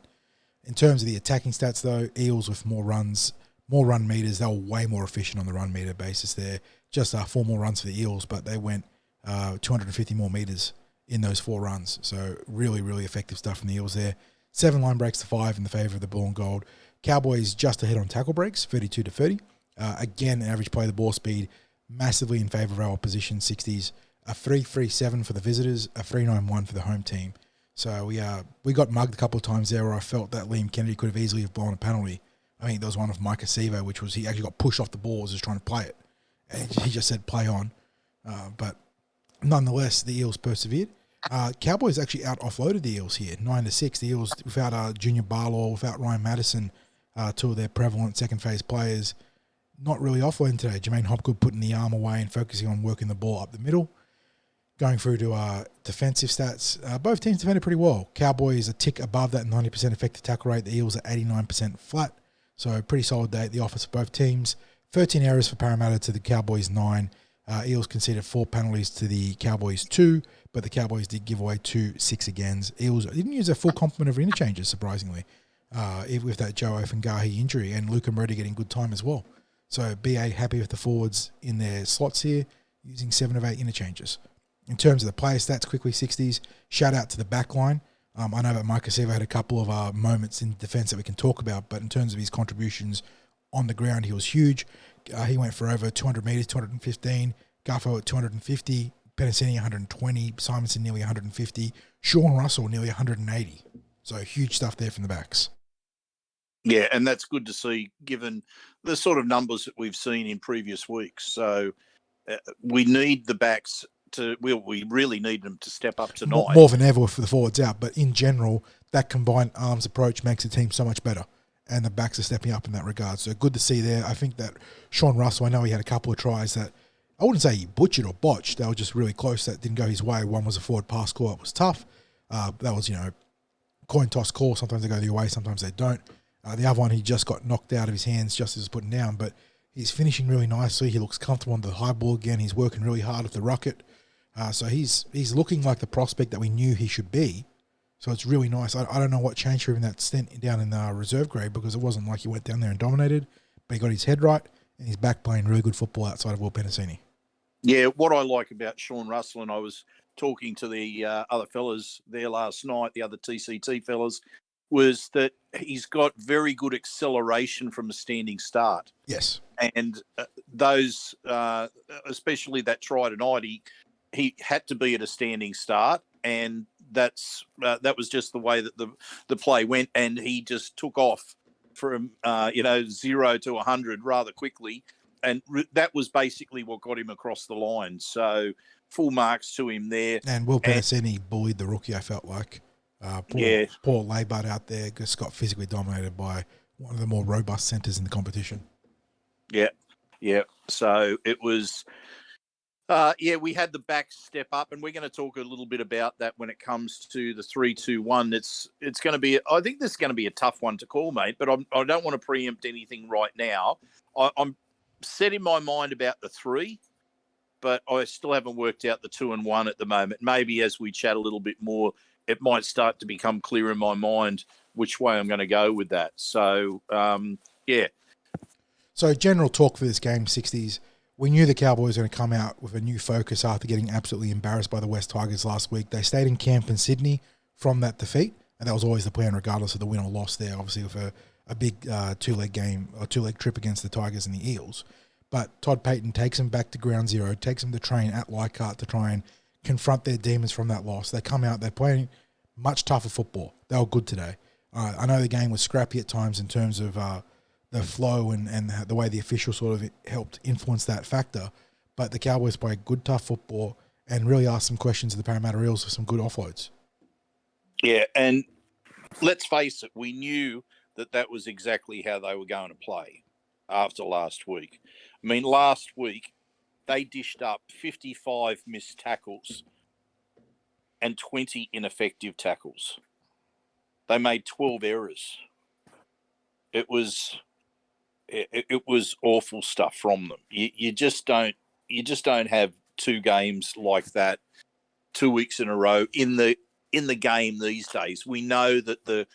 In terms of the attacking stats, though, Eels with more run meters. They were way more efficient on the run meter basis there. Just 4 more runs for the Eels, but they went 250 more meters in those 4 runs. So really, really effective stuff from the Eels there. 7 line breaks to 5 in the favour of the blue and gold. Cowboys just ahead on tackle breaks, 32 to 30. Again, average play the ball speed massively in favour of our opposition, 60s. A 3.37 for the visitors, a 3.91 for the home team. So we got mugged a couple of times there where I felt that Liam Kennedy could have easily have blown a penalty. I think there was one of Mike Acevo, which was he actually got pushed off the ball as he was trying to play it. And he just said, play on. But nonetheless, the Eels persevered. Cowboys actually out-offloaded the Eels here, 9-6. The Eels, without Junior Barlaw, without Ryan Madison, 2 of their prevalent second-phase players, not really offloading today. Jermaine Hopgood putting the arm away and focusing on working the ball up the middle. Going through to defensive stats, both teams defended pretty well. Cowboys a tick above that 90% effective tackle rate. The Eels at 89% flat. So pretty solid day at the office for both teams. 13 errors for Parramatta to the Cowboys 9. Eels conceded 4 penalties to the Cowboys 2, but the Cowboys did give away 2 6-agains. Eels didn't use a full complement of interchanges, surprisingly, with that Joe Ofahengaue injury and Luke Murray getting good time as well. So BA happy with the forwards in their slots here, using 7 of 8 interchanges. In terms of the player stats, quickly 60s, shout out to the back line. I know that Mike Acevo had a couple of moments in defence that we can talk about, but in terms of his contributions on the ground, he was huge. He went for over 200 metres, 215. Guffo at 250. Penasini 120. Simonson nearly 150. Sean Russell nearly 180. So huge stuff there from the backs. Yeah, and that's good to see given the sort of numbers that we've seen in previous weeks. So we need the backs we really need them to step up tonight. More than ever for the forwards out, but in general, that combined arms approach makes the team so much better, and the backs are stepping up in that regard. So good to see there. I think that Sean Russell, I know he had a couple of tries that I wouldn't say he butchered or botched. They were just really close. That didn't go his way. One was a forward pass call. It was tough. That was, coin toss call. Sometimes they go your way, sometimes they don't. The other one, he just got knocked out of his hands just as he was putting down, but he's finishing really nicely. He looks comfortable on the high ball again. He's working really hard with the rocket. So he's looking like the prospect that we knew he should be. So it's really nice. I don't know what changed for him in that stint down in the reserve grade, because it wasn't like he went down there and dominated, but he got his head right and he's back playing really good football outside of Will Penasini. Yeah, what I like about Sean Russell, and I was talking to the other fellas there last night, the other TCT fellas, was that he's got very good acceleration from a standing start. Yes. And those, especially that try tonight, he had to be at a standing start, and that was just the way that the play went, and he just took off from 0 to 100 rather quickly, and that was basically what got him across the line. So full marks to him there. And Will Penasini bullied the rookie, I felt like. Poor Laybud out there just got physically dominated by one of the more robust centres in the competition. Yeah. So it was, we had the back step up, and we're going to talk a little bit about that when it comes to the 3-2-1. It's going to be, I think this is going to be a tough one to call, mate, but I don't want to preempt anything right now. I'm set in my mind about the 3, but I still haven't worked out the 2 and 1 at the moment. Maybe as we chat a little bit more, it might start to become clear in my mind which way I'm going to go with that. So, yeah. So general talk for this game, 60s. We knew the Cowboys were going to come out with a new focus after getting absolutely embarrassed by the West Tigers last week. They stayed in camp in Sydney from that defeat, and that was always the plan regardless of the win or loss there, obviously with a big two-leg game or two-leg trip against the Tigers and the Eels. But Todd Payton takes them back to ground zero, takes them to train at Leichhardt to try and confront their demons from that loss. They come out, they're playing much tougher football. They were good today. I know the game was scrappy at times in terms of the flow and the way the officials sort of helped influence that factor, but the Cowboys played good, tough football and really asked some questions of the Parramatta Eels for some good offloads. Yeah, and let's face it, we knew that was exactly how they were going to play after last week. I mean, last week, they dished up 55 missed tackles and 20 ineffective tackles. They made 12 errors. It was awful stuff from them. You just don't have two games like that 2 weeks in a row in the game these days. We know that the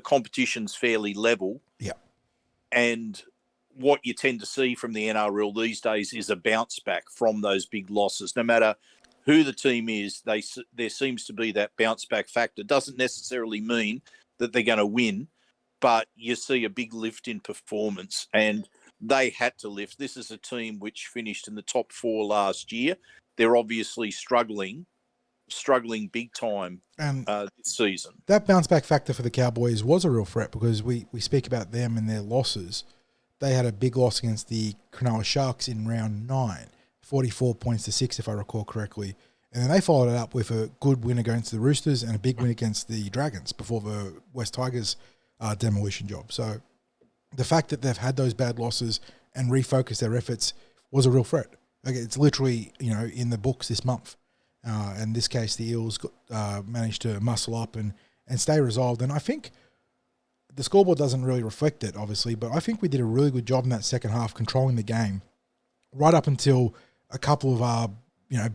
competition's fairly level. Yeah. And what you tend to see from the NRL these days is a bounce back from those big losses. No matter who the team is, there seems to be that bounce back factor. Doesn't necessarily mean that they're going to win, but you see a big lift in performance, and they had to lift. This is a team which finished in the top 4 last year. They're obviously struggling big time this season. That bounce back factor for the Cowboys was a real threat because we speak about them and their losses. They had a big loss against the Cronulla Sharks in round 9, 44 points to 6, if I recall correctly. And then they followed it up with a good win against the Roosters and a big win against the Dragons before the West Tigers demolition job. So the fact that they've had those bad losses and refocused their efforts was a real threat. Like, it's literally, in the books this month. In this case, the Eels managed to muscle up and stay resolved. And I think the scoreboard doesn't really reflect it, obviously, but I think we did a really good job in that second half controlling the game right up until a couple of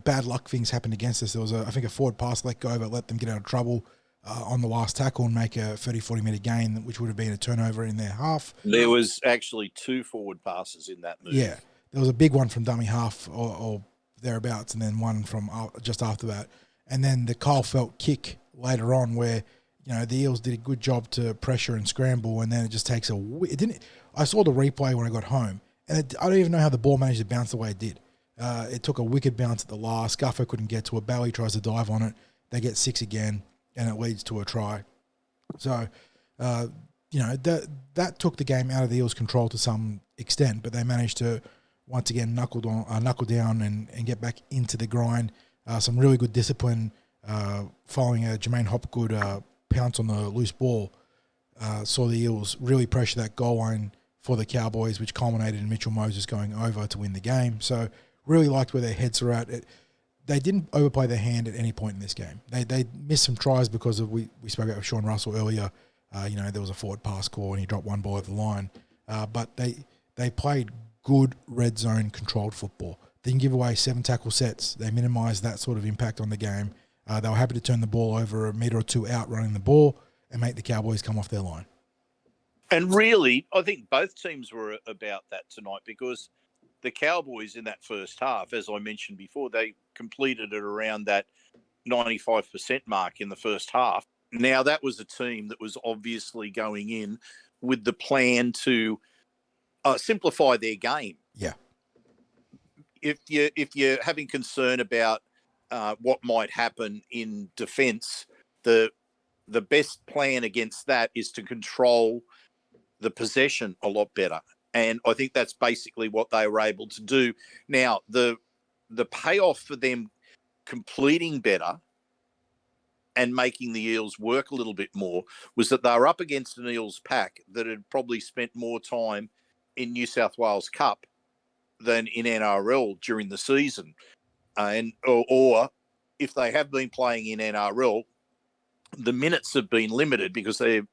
bad luck things happened against us. There was, I think, a forward pass let go that let them get out of trouble on the last tackle and make a 30-40 metre gain, which would have been a turnover in their half. There was actually 2 forward passes in that move. Yeah, there was a big one from dummy half or thereabouts, and then one from just after that. And then the Kyle Felt kick later on where, the Eels did a good job to pressure and scramble, and then it just takes I saw the replay when I got home, and I don't even know how the ball managed to bounce the way it did. It took a wicked bounce at the last. Guffer couldn't get to it. Bailey tries to dive on it. They get 6 again, and it leads to a try. So, that took the game out of the Eels' control to some extent, but they managed to once again knuckle down and get back into the grind. Some really good discipline following a Jermaine Hopgood pounce on the loose ball. Saw the Eels really pressure that goal line for the Cowboys, which culminated in Mitchell Moses going over to win the game. So really liked where their heads are at. They didn't overplay their hand at any point in this game. They missed some tries because of we spoke about Sean Russell earlier. There was a forward pass call and he dropped one ball over the line. But they played good red zone controlled football. They didn't give away 7 tackle sets. They minimised that sort of impact on the game. They were happy to turn the ball over a metre or two out running the ball and make the Cowboys come off their line. And really, I think both teams were about that tonight, because the Cowboys in that first half, as I mentioned before, they completed it around that 95% mark in the first half. Now, that was a team that was obviously going in with the plan to simplify their game. Yeah. If you're having concern about what might happen in defence, the best plan against that is to control the possession a lot better. And I think that's basically what they were able to do. Now, the payoff for them completing better and making the Eels work a little bit more was that they were up against an Eels pack that had probably spent more time in New South Wales Cup than in NRL during the season. Or if they have been playing in NRL, the minutes have been limited because they're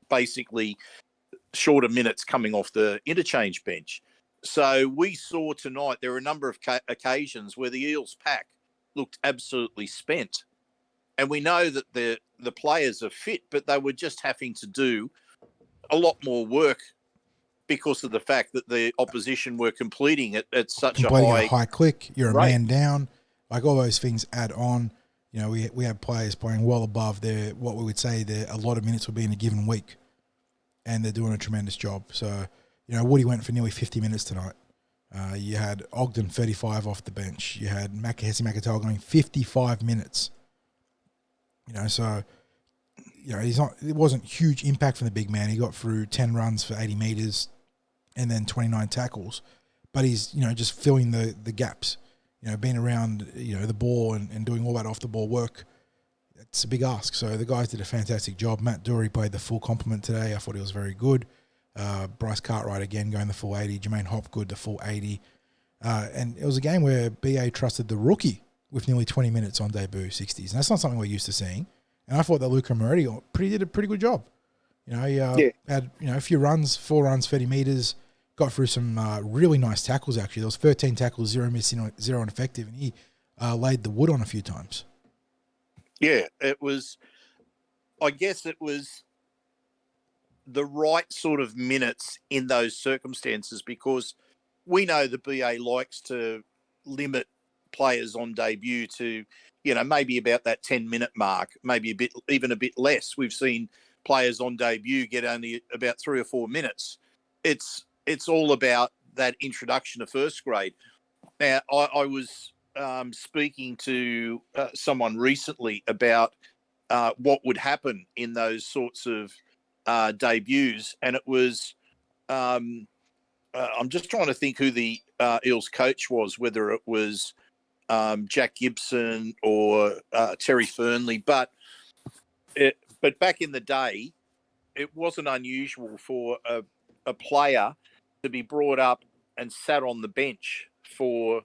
basically shorter minutes coming off the interchange bench. So we saw tonight there were a number of occasions where the Eels pack looked absolutely spent. And we know that the players are fit, but they were just having to do a lot more work because of the fact that the opposition were completing it at such a high click. You're rate. A man down. Like, all those things add on. You know, we have players playing well above what we would say a lot of minutes would be in a given week. And they're doing a tremendous job. So, you know, Woody went for nearly 50 minutes tonight. You had Ogden 35 off the bench. You had Hesse Makatoa going 55 minutes. You know, so, you know, it wasn't huge impact from the big man. He got through 10 runs for 80 metres and then 29 tackles. But he's, you know, just filling the gaps. You know, being around, you know, the ball and doing all that off-the-ball work. It's a big ask. So the guys did a fantastic job. Matt Dury played the full complement today. I thought he was very good. Bryce Cartwright again going the full 80. Jermaine Hopgood the full 80. And it was a game where BA trusted the rookie with nearly 20 minutes on debut 60s. And that's not something we're used to seeing. And I thought that Luca Moretti did a pretty good job. You know, he had, you know, a few runs, 4 runs, 30 metres, got through some really nice tackles actually. There was 13 tackles, 0 missing, 0 ineffective, and he laid the wood on a few times. Yeah, I guess it was the right sort of minutes in those circumstances, because we know the BA likes to limit players on debut to, you know, maybe about that 10-minute mark, maybe even a bit less. We've seen players on debut get only about 3 or 4 minutes. It's all about that introduction to first grade. Now, I was speaking to someone recently about what would happen in those sorts of debuts, and it was I'm just trying to think who the Eels coach was, whether it was Jack Gibson or Terry Fernley, but back in the day, it wasn't unusual for a player to be brought up and sat on the bench for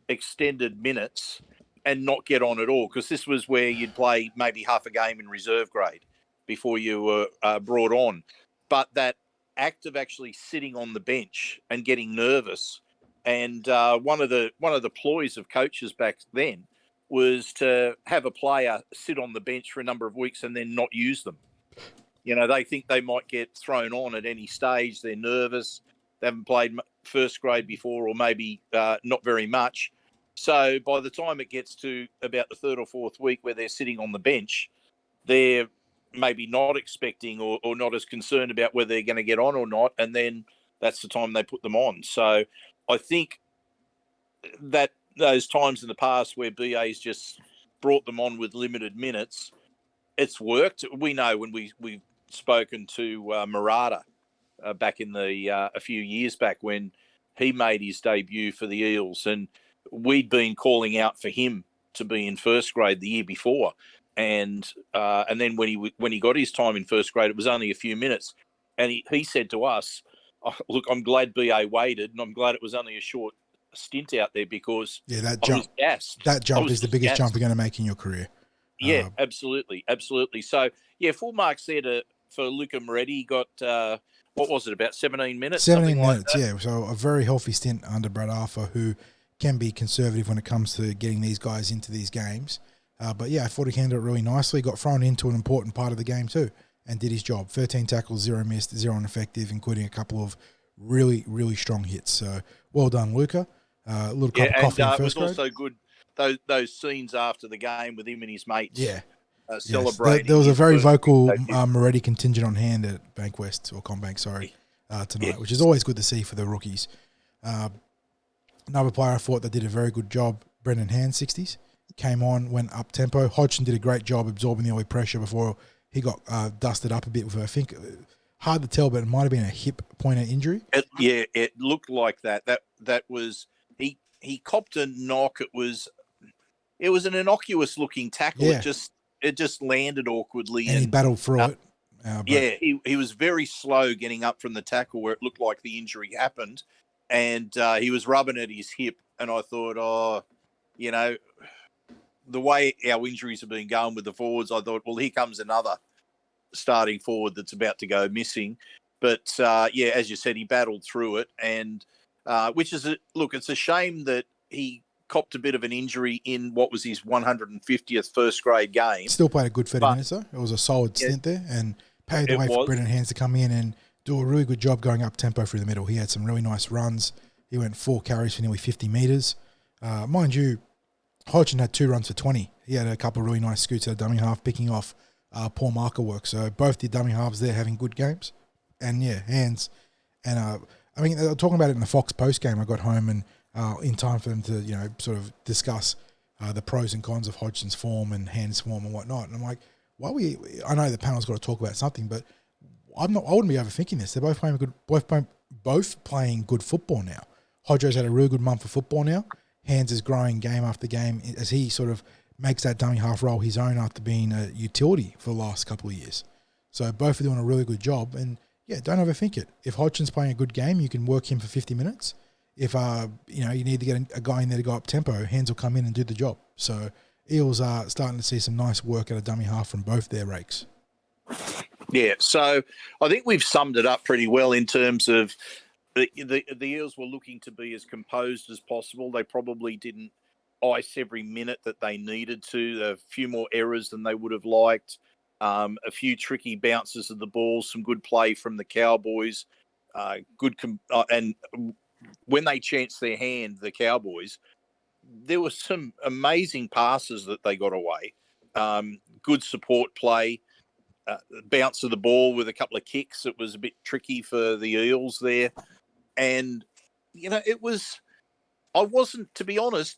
extended minutes and not get on at all, because this was where you'd play maybe half a game in reserve grade before you were brought on. But that act of actually sitting on the bench and getting nervous, and one of the ploys of coaches back then was to have a player sit on the bench for a number of weeks and then not use them. You know, they think they might get thrown on at any stage. They're nervous. They haven't played first grade before, or maybe not very much. So by the time it gets to about the 3rd or 4th week where they're sitting on the bench, they're maybe not expecting or not as concerned about whether they're going to get on or not. And then that's the time they put them on. So I think that those times in the past where BA's just brought them on with limited minutes, it's worked. We know when we've spoken to Murata back in a few years back when he made his debut for the Eels, and we'd been calling out for him to be in first grade the year before, and then when he got his time in first grade, it was only a few minutes, and he said to us, oh, "Look, I'm glad BA waited, and I'm glad it was only a short stint out there, because that I was gassed. That jump is the biggest jump you're going to make in your career." Yeah, absolutely. So yeah, full marks there for Luca Moretti. He got what was it, about 17 minutes? 17 minutes, like, yeah. So a very healthy stint under Brad Arthur, who can be conservative when it comes to getting these guys into these games. But yeah, I thought he handled it really nicely. Got thrown into an important part of the game too, and did his job. 13 tackles, 0 missed, 0 ineffective, including a couple of really, really strong hits. So well done, Luca. A little cup of coffee in it was first grade. also good those scenes after the game with him and his mates. Yeah. Celebrating. There was a very his vocal birthday. Moretti contingent on hand at Bankwest or Combank, tonight, which is always good to see for the rookies. Another player I thought that did a very good job, Brendan Hand, 60s, came on, went up tempo. Hodgson did a great job absorbing the early pressure before he got dusted up a bit with, I think, hard to tell, but it might have been a hip pointer injury. It looked like that. That was he copped a knock. It was an innocuous looking tackle. Yeah. It just landed awkwardly, And he battled through it. He was very slow getting up from the tackle where it looked like the injury happened, and he was rubbing at his hip. And I thought, the way our injuries have been going with the forwards, I thought, well, here comes another starting forward that's about to go missing. But as you said, he battled through it, and it's a shame that he copped a bit of an injury in what was his 150th first grade game. Still played a good 30 minutes though. It was a solid stint there, and paved the way for Brendan Hands to come in and do a really good job going up tempo through the middle. He had some really nice runs. He went 4 carries for nearly 50 metres. Mind you, Hodgson had 2 runs for 20. He had a couple of really nice scoots at a dummy half, picking off poor marker work. So both the dummy halves there having good games. And Hands. And talking about it in the Fox post game, I got home and in time for them to, sort of discuss the pros and cons of Hodgson's form and Hands' form and whatnot. And I'm like, I know the panel's got to talk about something, but I wouldn't be overthinking this. They're both playing good football now. Hodjo's had a really good month of football now. Hands is growing game after game as he sort of makes that dummy half role his own after being a utility for the last couple of years. So both are doing a really good job. And don't overthink it. If Hodgson's playing a good game, you can work him for 50 minutes. If you need to get a guy in there to go up tempo, Hands will come in and do the job. So Eels are starting to see some nice work at a dummy half from both their rakes. Yeah, so I think we've summed it up pretty well in terms of the Eels were looking to be as composed as possible. They probably didn't ice every minute that they needed to. A few more errors than they would have liked. A few tricky bounces of the ball, some good play from the Cowboys. And when they chanced their hand, the Cowboys, there were some amazing passes that they got away. Good support play. Bounce of the ball with a couple of kicks. It was a bit tricky for the Eels there. And, I wasn't, to be honest,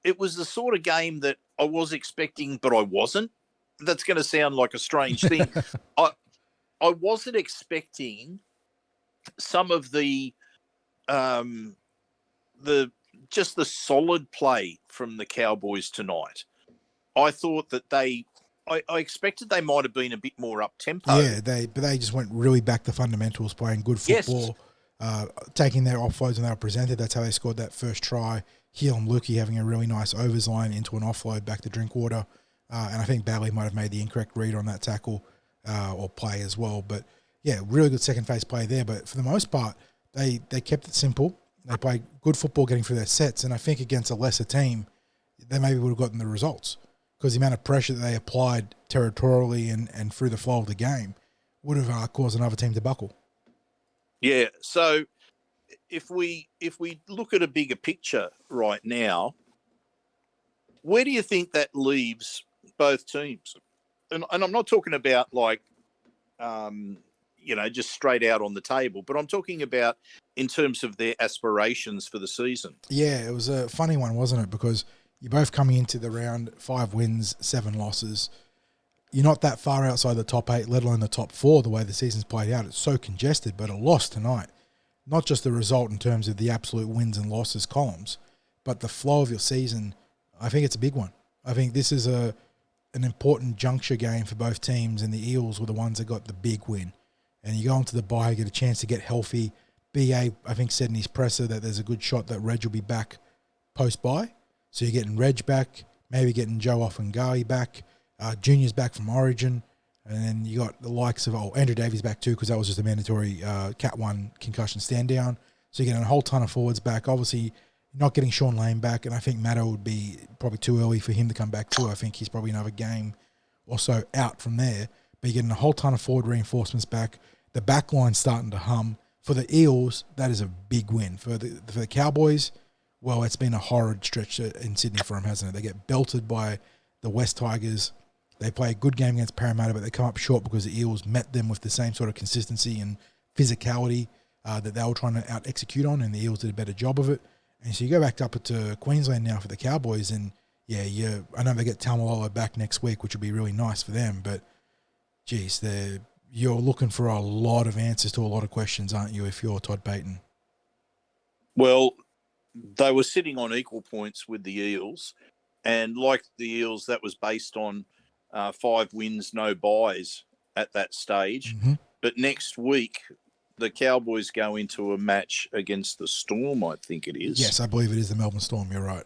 it was the sort of game that I was expecting, but I wasn't. That's going to sound like a strange thing. I wasn't expecting some of the solid play from the Cowboys tonight. I thought that I expected they might have been a bit more up tempo. Yeah, they just went really back to fundamentals, playing good football, taking their offloads when they were presented. That's how they scored that first try. Heel and Lukey having a really nice overs line into an offload back to Drinkwater. And I think Bailey might have made the incorrect read on that tackle or play as well. But really good second phase play there. But for the most part, they kept it simple. They played good football getting through their sets. And I think against a lesser team, they maybe would have gotten the results. Because the amount of pressure that they applied territorially and through the flow of the game would have caused another team to buckle. Yeah, so if we look at a bigger picture right now, where do you think that leaves both teams? And I'm not talking about just straight out on the table, but I'm talking about in terms of their aspirations for the season. Yeah, it was a funny one, wasn't it? Because you're both coming into the round 5 wins, 7 losses. You're not that far outside the top 8, let alone the top 4, the way the season's played out. It's so congested, but a loss tonight, not just the result in terms of the absolute wins and losses columns, but the flow of your season, I think it's a big one. I think this is an important juncture game for both teams, and the Eels were the ones that got the big win. And you go into the bye, you get a chance to get healthy. BA, I think, said in his presser that there's a good shot that Reg will be back post-bye. So you're getting Reg back, maybe getting Joe Ofahengaue back, Junior's back from Origin, and then you got the likes of Andrew Davies back too, because that was just a mandatory Cat 1 concussion stand down. So you're getting a whole ton of forwards back. Obviously, not getting Sean Lane back, and I think Matto would be probably too early for him to come back too. I think he's probably another game or so out from there. But you're getting a whole ton of forward reinforcements back. The back line's starting to hum. For the Eels, that is a big win. For the Cowboys, well, it's been a horrid stretch in Sydney for them, hasn't it? They get belted by the West Tigers. They play a good game against Parramatta, but they come up short because the Eels met them with the same sort of consistency and physicality that they were trying to out-execute on, and the Eels did a better job of it. And so you go back up to Queensland now for the Cowboys, and I know they get Tamalolo back next week, which will be really nice for them, but geez, you're looking for a lot of answers to a lot of questions, aren't you, if you're Todd Payten? Well, they were sitting on equal points with the Eels, and like the Eels, that was based on 5 wins, no buys at that stage. Mm-hmm. But next week, the Cowboys go into a match against the Storm, I think it is. Yes, I believe it is the Melbourne Storm. You're right.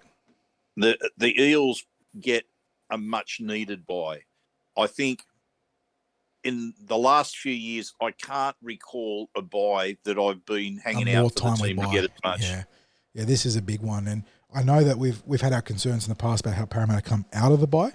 The Eels get a much-needed buy. I think in the last few years, I can't recall a buy that I've been hanging out for the team to get as much. Yeah, this is a big one. And I know that we've had our concerns in the past about how Parramatta come out of the bye.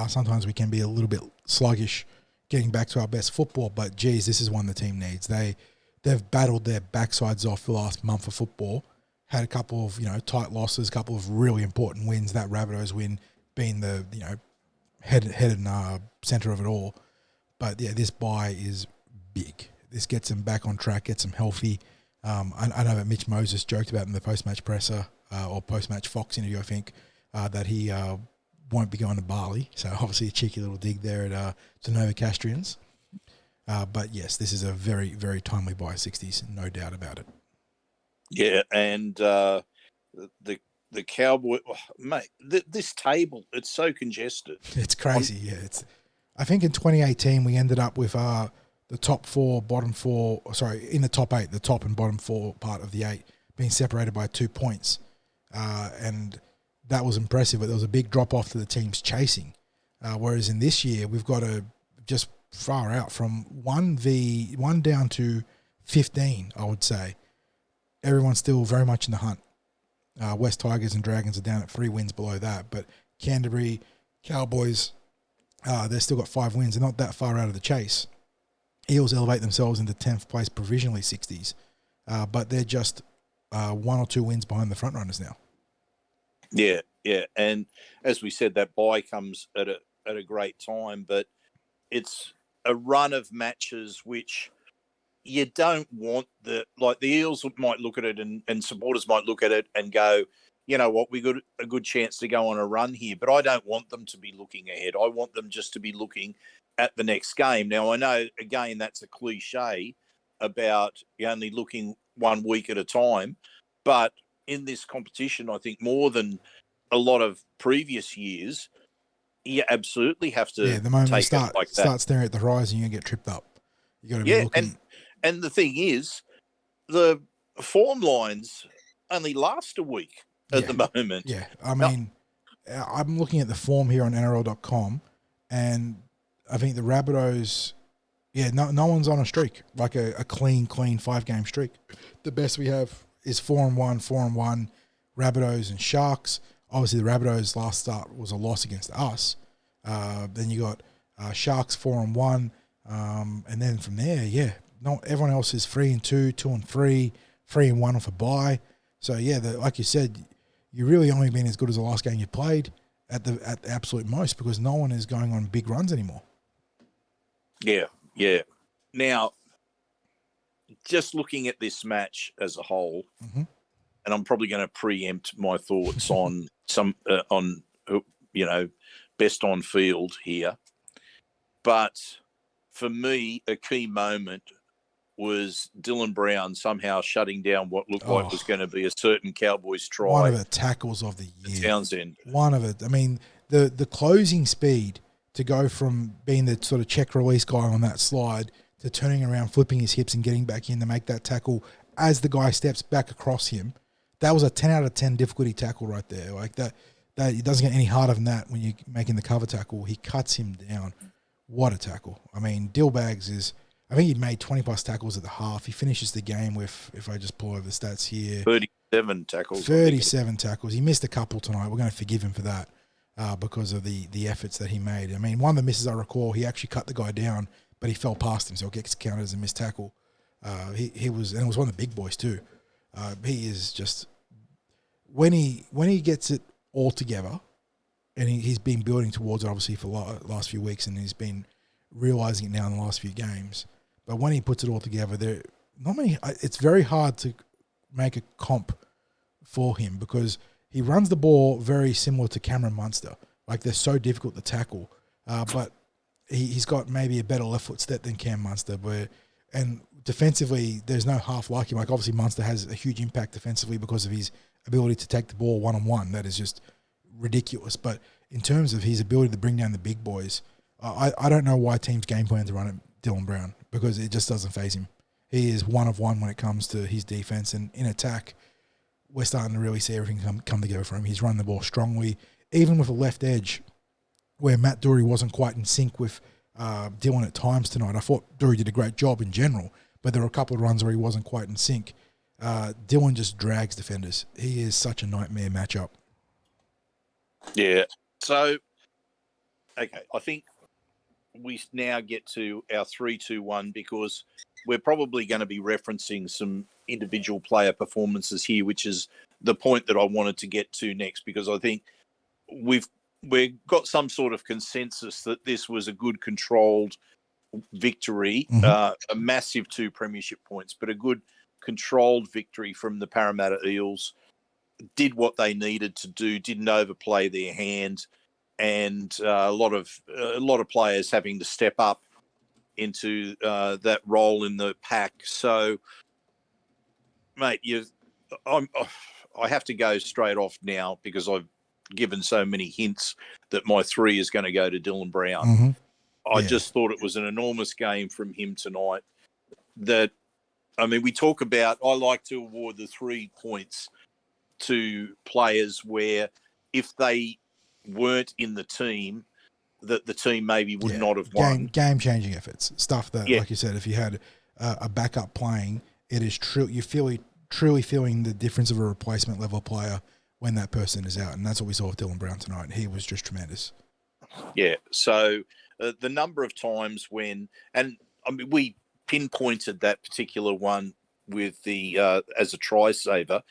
Sometimes we can be a little bit sluggish getting back to our best football, but geez, this is one the team needs. They've battled their backsides off the last month of football, had a couple of tight losses, a couple of really important wins. That Rabbitohs win being the head and center of it all. But yeah, this bye is big. This gets them back on track, gets them healthy. I know that Mitch Moses joked about in the post-match presser or post-match Fox interview, I think, that he won't be going to Bali. So obviously a cheeky little dig there at the Novocastrians. But yes, this is a very, very timely buy, 60s, no doubt about it. Yeah, and the Cowboy, mate, this table, it's so congested. It's crazy, I think in 2018 we ended up with the top 4, bottom 4, in the top 8, the top and bottom 4 part of the 8 being separated by 2 points. And that was impressive, but there was a big drop-off to the teams chasing. Whereas in this year, we've got to just far out from 1 down to 15, I would say. Everyone's still very much in the hunt. West Tigers and Dragons are down at 3 wins below that, but Canterbury, Cowboys, they've still got 5 wins. They're not that far out of the chase. Eels elevate themselves into 10th place provisionally, 60s, but they're just 1 or 2 wins behind the front runners now. Yeah, and as we said, that bye comes at a great time, but it's a run of matches which you don't want. The Eels might look at it and supporters might look at it and go, you know what, we got a good chance to go on a run here, but I don't want them to be looking ahead. I want them just to be looking at the next game. Now, I know, again, that's a cliche about you only looking 1 week at a time, but in this competition, I think more than a lot of previous years, you absolutely have to the moment take you it like that. Start staring at the horizon, you get tripped up. You got to be looking. And the thing is, the form lines only last a week at the moment. Yeah, I mean, I'm looking at the form here on NRL.com, and I think the Rabbitohs, no one's on a streak, like a clean 5-game streak. The best we have is 4-1, Rabbitohs and Sharks. Obviously, the Rabbitohs' last start was a loss against us. Then you got Sharks 4-1, and then from there, everyone else is 3-2, 2-3, 3-1 off a bye. So like you said, you really only been as good as the last game you played at the absolute most, because no one is going on big runs anymore. Yeah. Now, just looking at this match as a whole, mm-hmm. and I'm probably going to preempt my thoughts on best on field here, but for me, a key moment was Dylan Brown somehow shutting down what looked like was going to be a certain Cowboys try. One of the tackles of the year. Townsend. One of it. I mean, the closing speed to go from being the sort of check release guy on that slide to turning around, flipping his hips and getting back in to make that tackle as the guy steps back across him. That was a 10 out of 10 difficulty tackle right there. Like that it doesn't get any harder than that when you're making the cover tackle. He cuts him down. What a tackle. I mean, Dillbags I think he made 20-plus tackles at the half. He finishes the game with, if I just pull over the stats here, 7 tackles. I think. 37 tackles. He missed a couple tonight. We're going to forgive him for that because of the efforts that he made. I mean, one of the misses I recall, he actually cut the guy down, but he fell past him, so it gets counted as a missed tackle. He was, and it was one of the big boys too. He is just when he gets it all together, and he's been building towards it obviously for the last few weeks, and he's been realizing it now in the last few games. But when he puts it all together, it's very hard to make a comp for him because he runs the ball very similar to Cameron Munster. Like, they're so difficult to tackle, but he's got maybe a better left foot step than Cam Munster. And defensively, there's no half like him. Like, obviously, Munster has a huge impact defensively because of his ability to take the ball one-on-one. That is just ridiculous. But in terms of his ability to bring down the big boys, I don't know why teams game plan to run at Dylan Brown because it just doesn't faze him. He is one of one when it comes to his defense, and in attack, we're starting to really see everything come together for him. He's run the ball strongly, even with a left edge where Matt Dury wasn't quite in sync with Dylan at times tonight. I thought Dury did a great job in general, but there were a couple of runs where he wasn't quite in sync. Dylan just drags defenders. He is such a nightmare matchup. Yeah. So, okay, I think we now get to our 3-2-1 because we're probably going to be referencing some individual player performances here, which is the point that I wanted to get to next, because I think we've got some sort of consensus that this was a good controlled victory, a massive 2 premiership points, but a good controlled victory from the Parramatta Eels. Did what they needed to do, didn't overplay their hand, and a lot of players having to step up into that role in the pack. So, mate, I have to go straight off now because I've given so many hints that my 3 is going to go to Dylan Brown. I just thought it was an enormous game from him tonight. We talk about, I like to award the 3 points to players where if they weren't in the team, that the team maybe would not have won. Game-changing efforts, stuff that, like you said, if you had a backup playing, it is true. You truly feeling the difference of a replacement level player when that person is out, and that's what we saw with Dylan Brown tonight. He was just tremendous. Yeah. So the number of times when, we pinpointed that particular one with the as a try saver,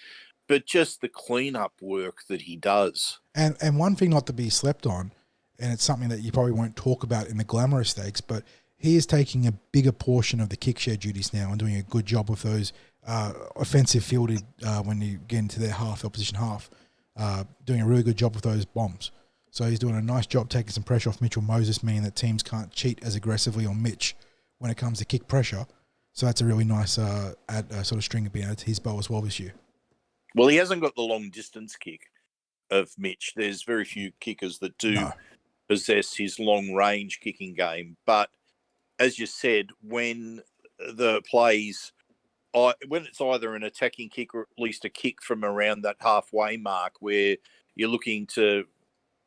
but just the cleanup work that he does. And one thing not to be slept on, and it's something that you probably won't talk about in the glamorous stakes, but he is taking a bigger portion of the kick share duties now and doing a good job with those offensive fielded when you get into their opposition half, doing a really good job with those bombs. So he's doing a nice job taking some pressure off Mitchell Moses, meaning that teams can't cheat as aggressively on Mitch when it comes to kick pressure. So that's a really nice sort of string of being added to his bow as well this year. Well, he hasn't got the long distance kick of Mitch. There's very few kickers that do possess his long range kicking game. But as you said, when the plays, when it's either an attacking kick or at least a kick from around that halfway mark where you're looking to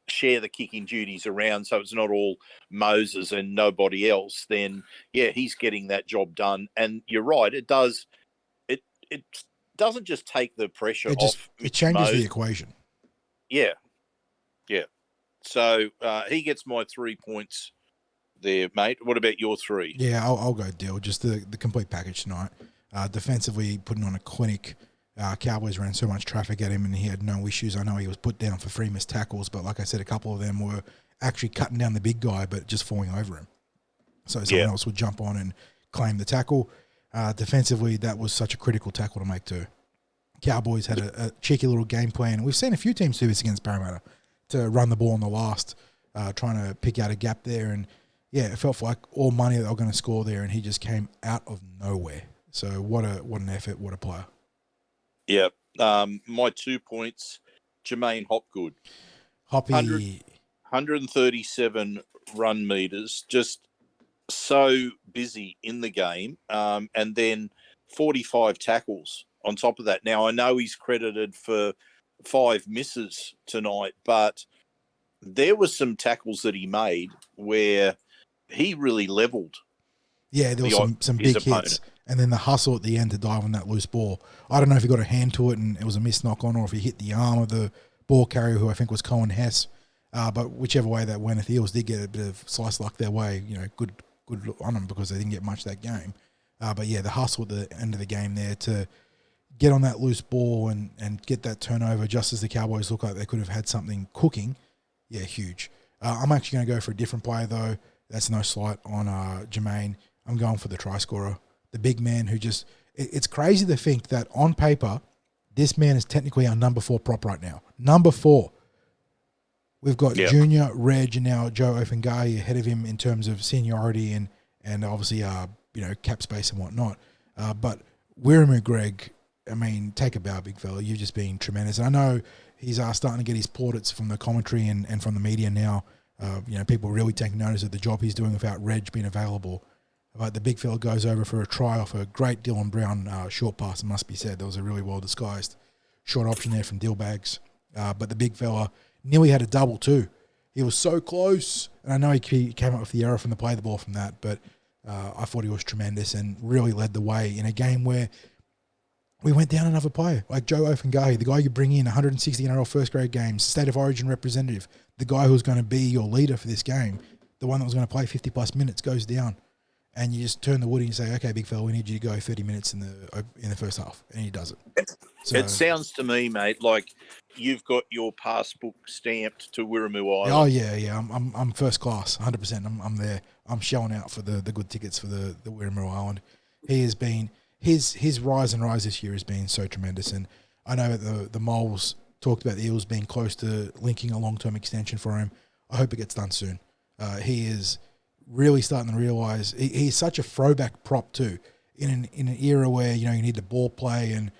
share the kicking duties around so it's not all Moses and nobody else, then, he's getting that job done. And you're right, it does. It doesn't just take the pressure off. It changes the equation. Yeah. So he gets my 3 points there, mate. What about your 3? Yeah, I'll go Dill. Just the complete package tonight. Defensively, putting on a clinic. Cowboys ran so much traffic at him and he had no issues. I know he was put down for 3 missed tackles, but like I said, a couple of them were actually cutting down the big guy, but just falling over him. So someone else would jump on and claim the tackle. Defensively, that was such a critical tackle to make too. Cowboys had a cheeky little game plan. We've seen a few teams do this against Parramatta, to run the ball in the last, trying to pick out a gap there. And, it felt like all money that they were going to score there, and he just came out of nowhere. So what an effort, what a player. Yeah. My 2 points, Jermaine Hopgood. Hoppy. 137 run meters, just so busy in the game, and then 45 tackles on top of that. Now, I know he's credited for 5 misses tonight, but there were some tackles that he made where he really levelled. Yeah, there was some big opponent. hits. and then the hustle at the end to dive on that loose ball. I don't know if he got a hand to it and it was a missed knock on, or if he hit the arm of the ball carrier, who I think was Cohen Hess. But whichever way that went, if the Eels did get a bit of slice luck their way, good on them, because they didn't get much that game. But yeah, the hustle at the end of the game there to get on that loose ball and get that turnover just as the Cowboys look like they could have had something cooking. Yeah, huge. I'm actually going to go for a different player, though. That's no slight on Jermaine. I'm going for the try scorer, the big man who just... It's crazy to think that on paper, this man is technically our number 4 prop right now. Number 4. We've got Junior, Reg, and now Joe Ofahengaue ahead of him in terms of seniority and obviously cap space and whatnot. But Wiremu Greg, I mean, take a bow, big fella. You've just been tremendous. And I know he's starting to get his plaudits from the commentary and from the media now. People really taking notice of the job he's doing without Reg being available. But the big fella goes over for a try off a great Dylan Brown short pass, it must be said. That was a really well-disguised short option there from Dillbags. But the big fella nearly had a double too. He was so close. And I know he came up with the error from the play the ball from that, but I thought he was tremendous and really led the way in a game where we went down another player, like Joe Ofahengaue, the guy you bring in, 160 NRL first grade games, State of Origin representative, the guy who's going to be your leader for this game, the one that was going to play 50-plus minutes, goes down. And you just turn the woody and say, okay, big fella, we need you to go 30 minutes in the first half. And he does it. So, it sounds to me, mate, like you've got your passbook stamped to Wiremu Island. Oh, yeah. I'm first class, 100%. I'm there. I'm shelling out for the good tickets for the Wiremu Island. He has been... His rise and rise this year has been so tremendous, and I know the Moles talked about the Eels being close to linking a long-term extension for him. I hope it gets done soon. He is really starting to realise he's such a throwback prop too, in an era where you need the ball play and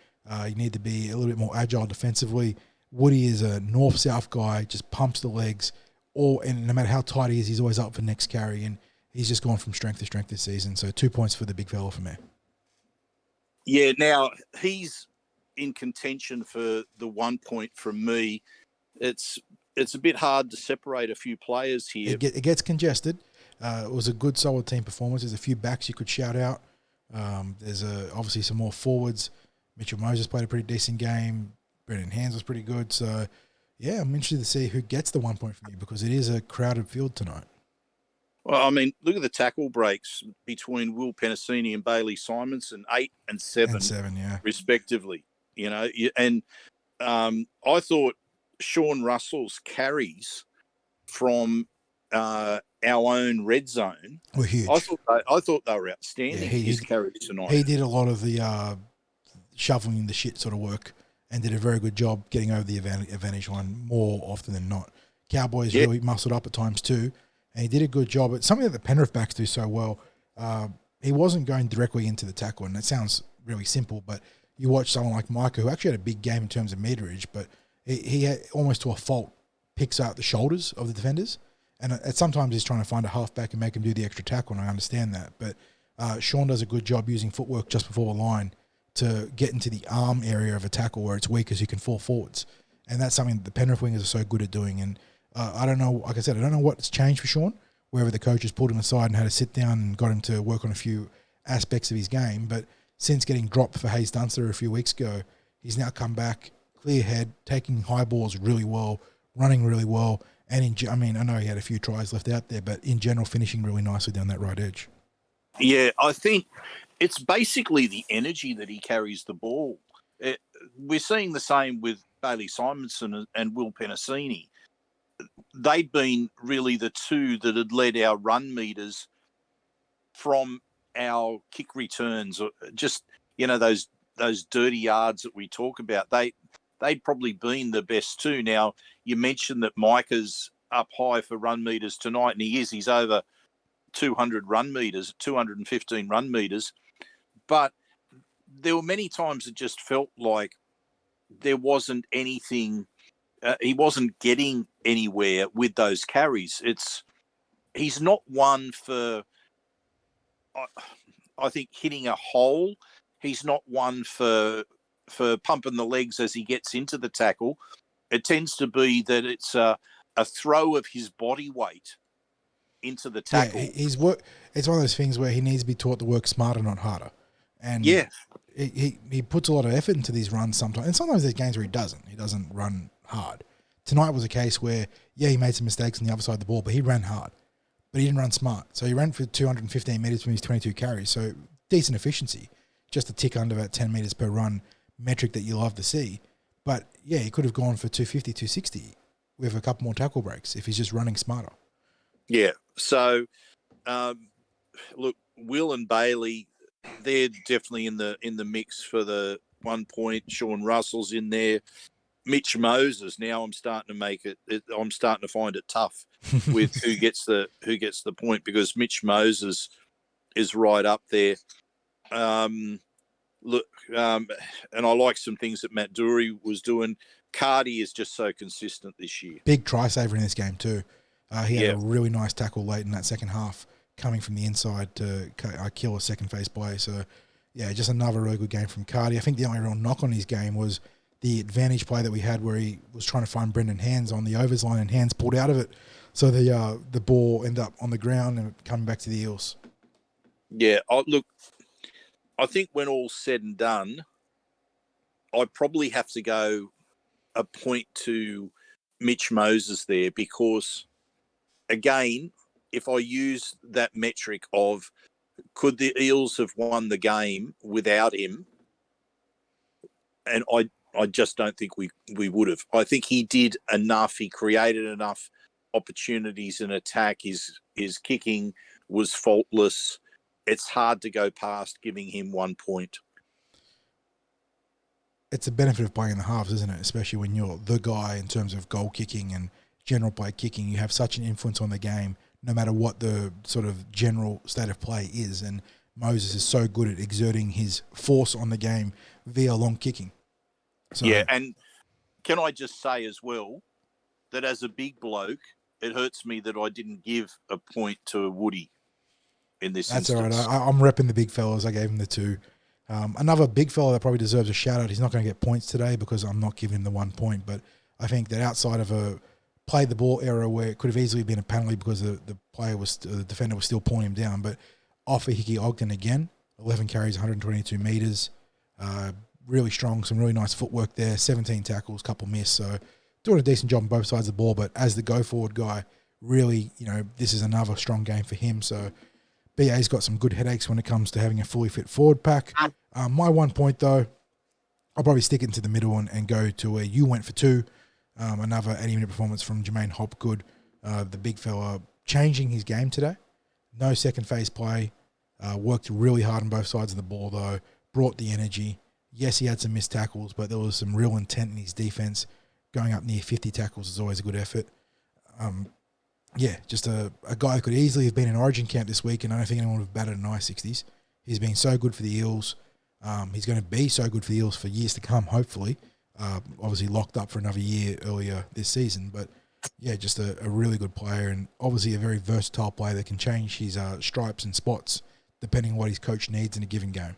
you need to be a little bit more agile defensively. Woody is a north-south guy, just pumps the legs, and no matter how tight he is, he's always up for next carry, and he's just gone from strength to strength this season. So 2 points for the big fella for me. Yeah, now he's in contention for the 1 point from me. It's a bit hard to separate a few players here. It gets congested. It was a good, solid team performance. There's a few backs you could shout out. There's obviously some more forwards. Mitchell Moses played a pretty decent game. Brendan Hands was pretty good. So, yeah, I'm interested to see who gets the 1 point from you, because it is a crowded field tonight. Well, I mean, look at the tackle breaks between Will Penasini and Bailey Simonson, 8 and 7, respectively. And I thought Sean Russell's carries from our own red zone were huge. I thought they were outstanding. Yeah, his carries tonight. He did a lot of the shoveling the shit sort of work and did a very good job getting over the advantage line more often than not. Cowboys really muscled up at times too. And he did a good job. It's something that the Penrith backs do so well. He wasn't going directly into the tackle, and it sounds really simple, but you watch someone like Micah, who actually had a big game in terms of meterage, but he had, almost to a fault, picks out the shoulders of the defenders. And sometimes he's trying to find a halfback and make him do the extra tackle, and I understand that. But Sean does a good job using footwork just before the line to get into the arm area of a tackle where it's weak, as you can fall forwards. And that's something that the Penrith wingers are so good at doing. And I don't know, like I said, I don't know what's changed for Sean, whether the coaches pulled him aside and had to sit down and got him to work on a few aspects of his game. But since getting dropped for Hayes Dunster a few weeks ago, he's now come back, clear head, taking high balls really well, running really well. And I know he had a few tries left out there, but in general, finishing really nicely down that right edge. Yeah, I think it's basically the energy that he carries the ball. We're seeing the same with Bailey Simonson and Will Penasini. They'd been really the two that had led our run meters from our kick returns, or just, those dirty yards that we talk about. They'd probably been the best two. Now, you mentioned that Micah's up high for run meters tonight, and he's over 200 run meters, 215 run meters. But there were many times it just felt like there wasn't anything. He wasn't getting anywhere with those carries. He's not one for, I think, hitting a hole. He's not one for pumping the legs as he gets into the tackle. It tends to be that it's a throw of his body weight into the tackle. Yeah, it's one of those things where he needs to be taught to work smarter, not harder. And Yeah. he puts a lot of effort into these runs sometimes. And sometimes there's games where he doesn't. He doesn't run hard. Tonight was a case where, he made some mistakes on the other side of the ball, but he ran hard. But he didn't run smart. So he ran for 215 metres from his 22 carries. So decent efficiency. Just a tick under that 10 metres per run metric that you love to see. But, he could have gone for 250, 260 with a couple more tackle breaks if he's just running smarter. Yeah. So, look, Will and Bailey, they're definitely in the mix for the 1 point. Sean Russell's in there. Mitch Moses. Now I'm starting to find it tough with who gets the point, because Mitch Moses is right up there. And I like some things that Matt Dury was doing. Cardi is just so consistent this year. Big try saver in this game too. He had a really nice tackle late in that second half, coming from the inside to kill a second phase play. So, just another really good game from Cardi. I think the only real knock on his game was the advantage play that we had where he was trying to find Brendan Hands on the overs line and Hands pulled out of it. So the ball ended up on the ground and coming back to the Eels. Yeah, I think when all's said and done, I probably have to go a point to Mitch Moses there, because, again, if I use that metric of could the Eels have won the game without him, and I just don't think we would have. I think he did enough. He created enough opportunities in attack. His kicking was faultless. It's hard to go past giving him 1 point. It's a benefit of playing in the halves, isn't it? Especially when you're the guy in terms of goal kicking and general play kicking. You have such an influence on the game, no matter what the sort of general state of play is. And Moses is so good at exerting his force on the game via long kicking. So, yeah, and can I just say as well that as a big bloke, it hurts me that I didn't give a point to Woody in this that's instance. all right. I'm repping the big fellas. I gave him the 2. Another big fella that probably deserves a shout out. He's not going to get points today because I'm not giving him the 1 point. But I think that outside of a play the ball error where it could have easily been a penalty because the defender was still pulling him down. But Ofahengaue Ogden again, 11 carries, 122 meters. Really strong, some really nice footwork there. 17 tackles, couple missed. So doing a decent job on both sides of the ball. But as the go forward guy, really, this is another strong game for him. So BA's got some good headaches when it comes to having a fully fit forward pack. My 1 point, though, I'll probably stick it into the middle and go to where you went for 2. Another 80-minute performance from Jermaine Hopgood, the big fella, changing his game today. No second phase play. Worked really hard on both sides of the ball, though. Brought the energy. Yes, he had some missed tackles, but there was some real intent in his defense. Going up near 50 tackles is always a good effort. Just a guy who could easily have been in Origin camp this week, and I don't think anyone would have batted an eye 60s. He's been so good for the Eels. He's going to be so good for the Eels for years to come, hopefully. Obviously locked up for another year earlier this season, but just a really good player, and obviously a very versatile player that can change his stripes and spots depending on what his coach needs in a given game.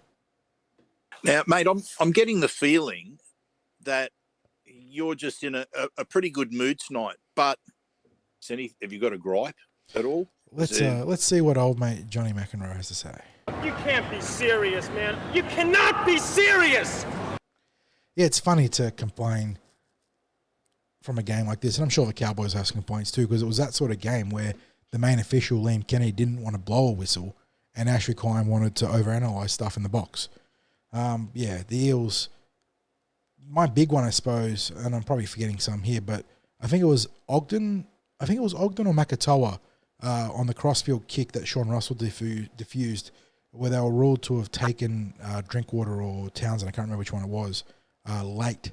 Now, mate, I'm getting the feeling that you're just in a pretty good mood tonight. But have you got a gripe at all? Let's see what old mate Johnny McEnroe has to say. You can't be serious, man. You cannot be serious. Yeah, it's funny to complain from a game like this, and I'm sure the Cowboys have some complaints too, because it was that sort of game where the main official, Liam Kennedy, didn't want to blow a whistle, and Ashley Klein wanted to overanalyze stuff in the box. The Eels, my big one, I suppose, and I'm probably forgetting some here, but I think it was Ogden or Makatoa on the crossfield kick that Sean Russell diffused, where they were ruled to have taken Drinkwater or Townsend, I can't remember which one it was, late.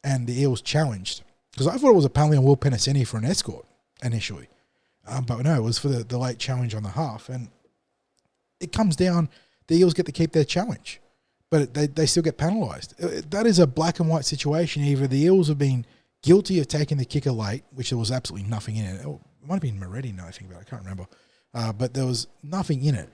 And the Eels challenged. Because I thought it was a penalty on Will Penasini for an escort initially. But no, it was for the late challenge on the half. And it comes down, the Eels get to keep their challenge. But they still get penalised. That is a black and white situation. Either the Eels have been guilty of taking the kicker late, which there was absolutely nothing in it. It might have been Moretti now I think about it. I can't remember. But there was nothing in it.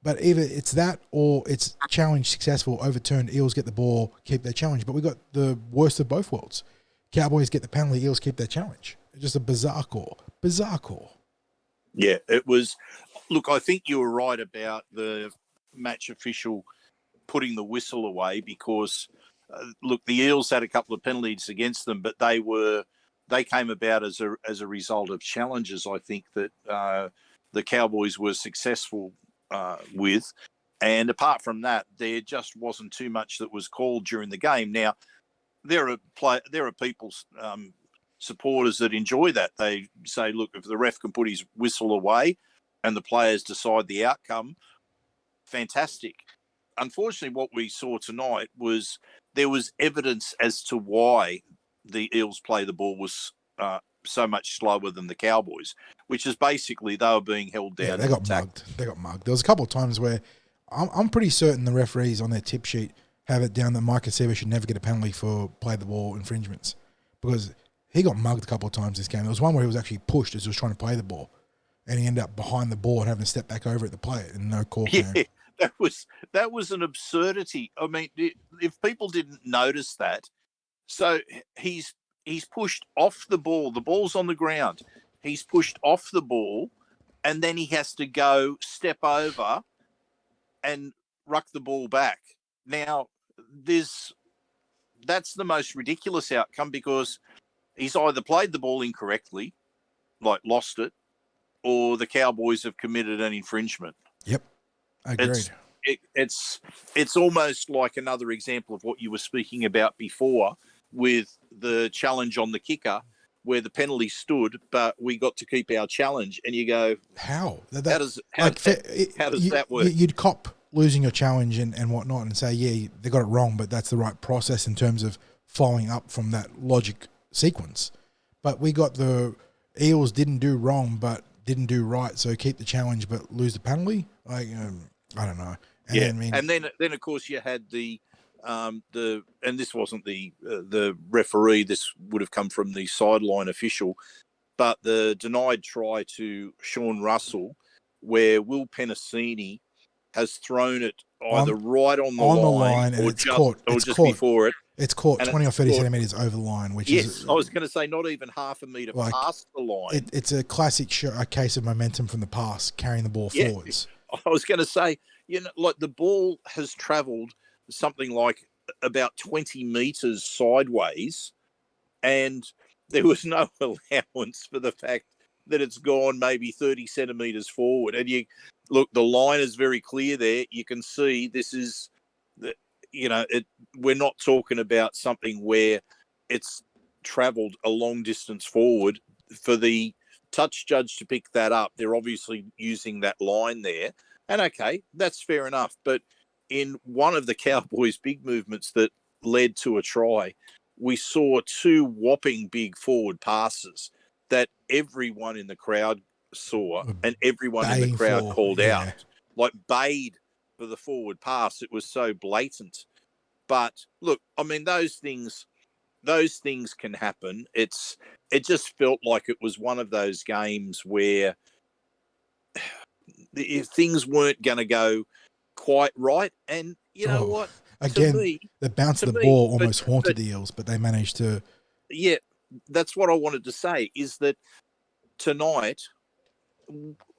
But either it's that or it's challenge successful, overturned, Eels get the ball, keep their challenge. But we got the worst of both worlds. Cowboys get the penalty, Eels keep their challenge. It's just a bizarre call. Bizarre call. Yeah, it was. Look, I think you were right about the match official putting the whistle away because, look, the Eels had a couple of penalties against them, but they came about as a result of challenges, I think, that the Cowboys were successful with. And apart from that, there just wasn't too much that was called during the game. Now, there are people, supporters that enjoy that. They say, look, if the ref can put his whistle away and the players decide the outcome, fantastic. Unfortunately, what we saw tonight was there was evidence as to why the Eels play the ball was so much slower than the Cowboys, which is basically they were being held down. Yeah, they got mugged. They got mugged. There was a couple of times where I'm pretty certain the referees on their tip sheet have it down that Mike Acevo should never get a penalty for play the ball infringements because he got mugged a couple of times this game. There was one where he was actually pushed as he was trying to play the ball, and he ended up behind the ball and having to step back over at the play and no call. Yeah, that was an absurdity. I mean, if people didn't notice that, so he's pushed off the ball. The ball's on the ground. He's pushed off the ball, and then he has to go step over and ruck the ball back. Now, that's the most ridiculous outcome because he's either played the ball incorrectly, like lost it, or the Cowboys have committed an infringement. Yep, agreed. It's almost like another example of what you were speaking about before with the challenge on the kicker, where the penalty stood, but we got to keep our challenge. And you go, how does that work? You'd cop losing your challenge and whatnot and say, yeah, they got it wrong, but that's the right process in terms of following up from that logic sequence. But we got the Eels didn't do wrong, but didn't do right, so keep the challenge but lose the penalty. Like, I don't know. And then of course you had the and this wasn't the referee. This would have come from the sideline official, but the denied try to Sean Russell, where Will Penasini has thrown it either right on the line and or it's just, caught. or it's just caught. before it. It's caught 20 or 30 centimetres over the line, which is... I was going to say not even half a metre past the line. It's a classic a case of momentum from the pass, carrying the ball forwards. I was going to say, like the ball has travelled something like about 20 metres sideways, and there was no allowance for the fact that it's gone maybe 30 centimetres forward. And the line is very clear there. You can see this is, we're not talking about something where it's travelled a long distance forward. For the touch judge to pick that up, they're obviously using that line there. And okay, that's fair enough. But in one of the Cowboys' big movements that led to a try, we saw two whopping big forward passes that everyone in the crowd saw and everyone in the crowd called out, like bayed for the forward pass. It was so blatant. But look, I mean, those things can happen. It just felt like it was one of those games where if things weren't going to go quite right. And you know what? Again, the bounce of the ball almost haunted the Eels, but they managed to... Yeah, that's what I wanted to say, is that tonight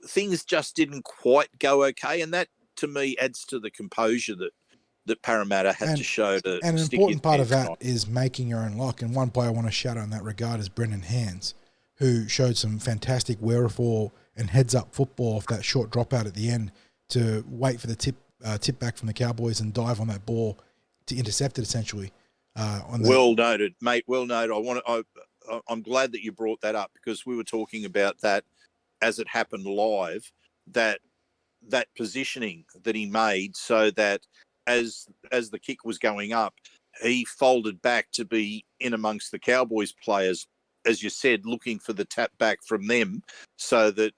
things just didn't quite go okay. And that, to me, adds to the composure that Parramatta had to show to and an stick important part of that tonight. is making your own luck. And one player I want to shout out in that regard is Brendan Hands, who showed some fantastic wherewithal and heads-up football off that short dropout at the end to wait for the tip back from the Cowboys and dive on that ball to intercept it, essentially. Well noted, mate. Well noted. I'm glad that you brought that up, because we were talking about that as it happened live, that positioning that he made, so that as the kick was going up, he folded back to be in amongst the Cowboys players, as you said, looking for the tap back from them, so that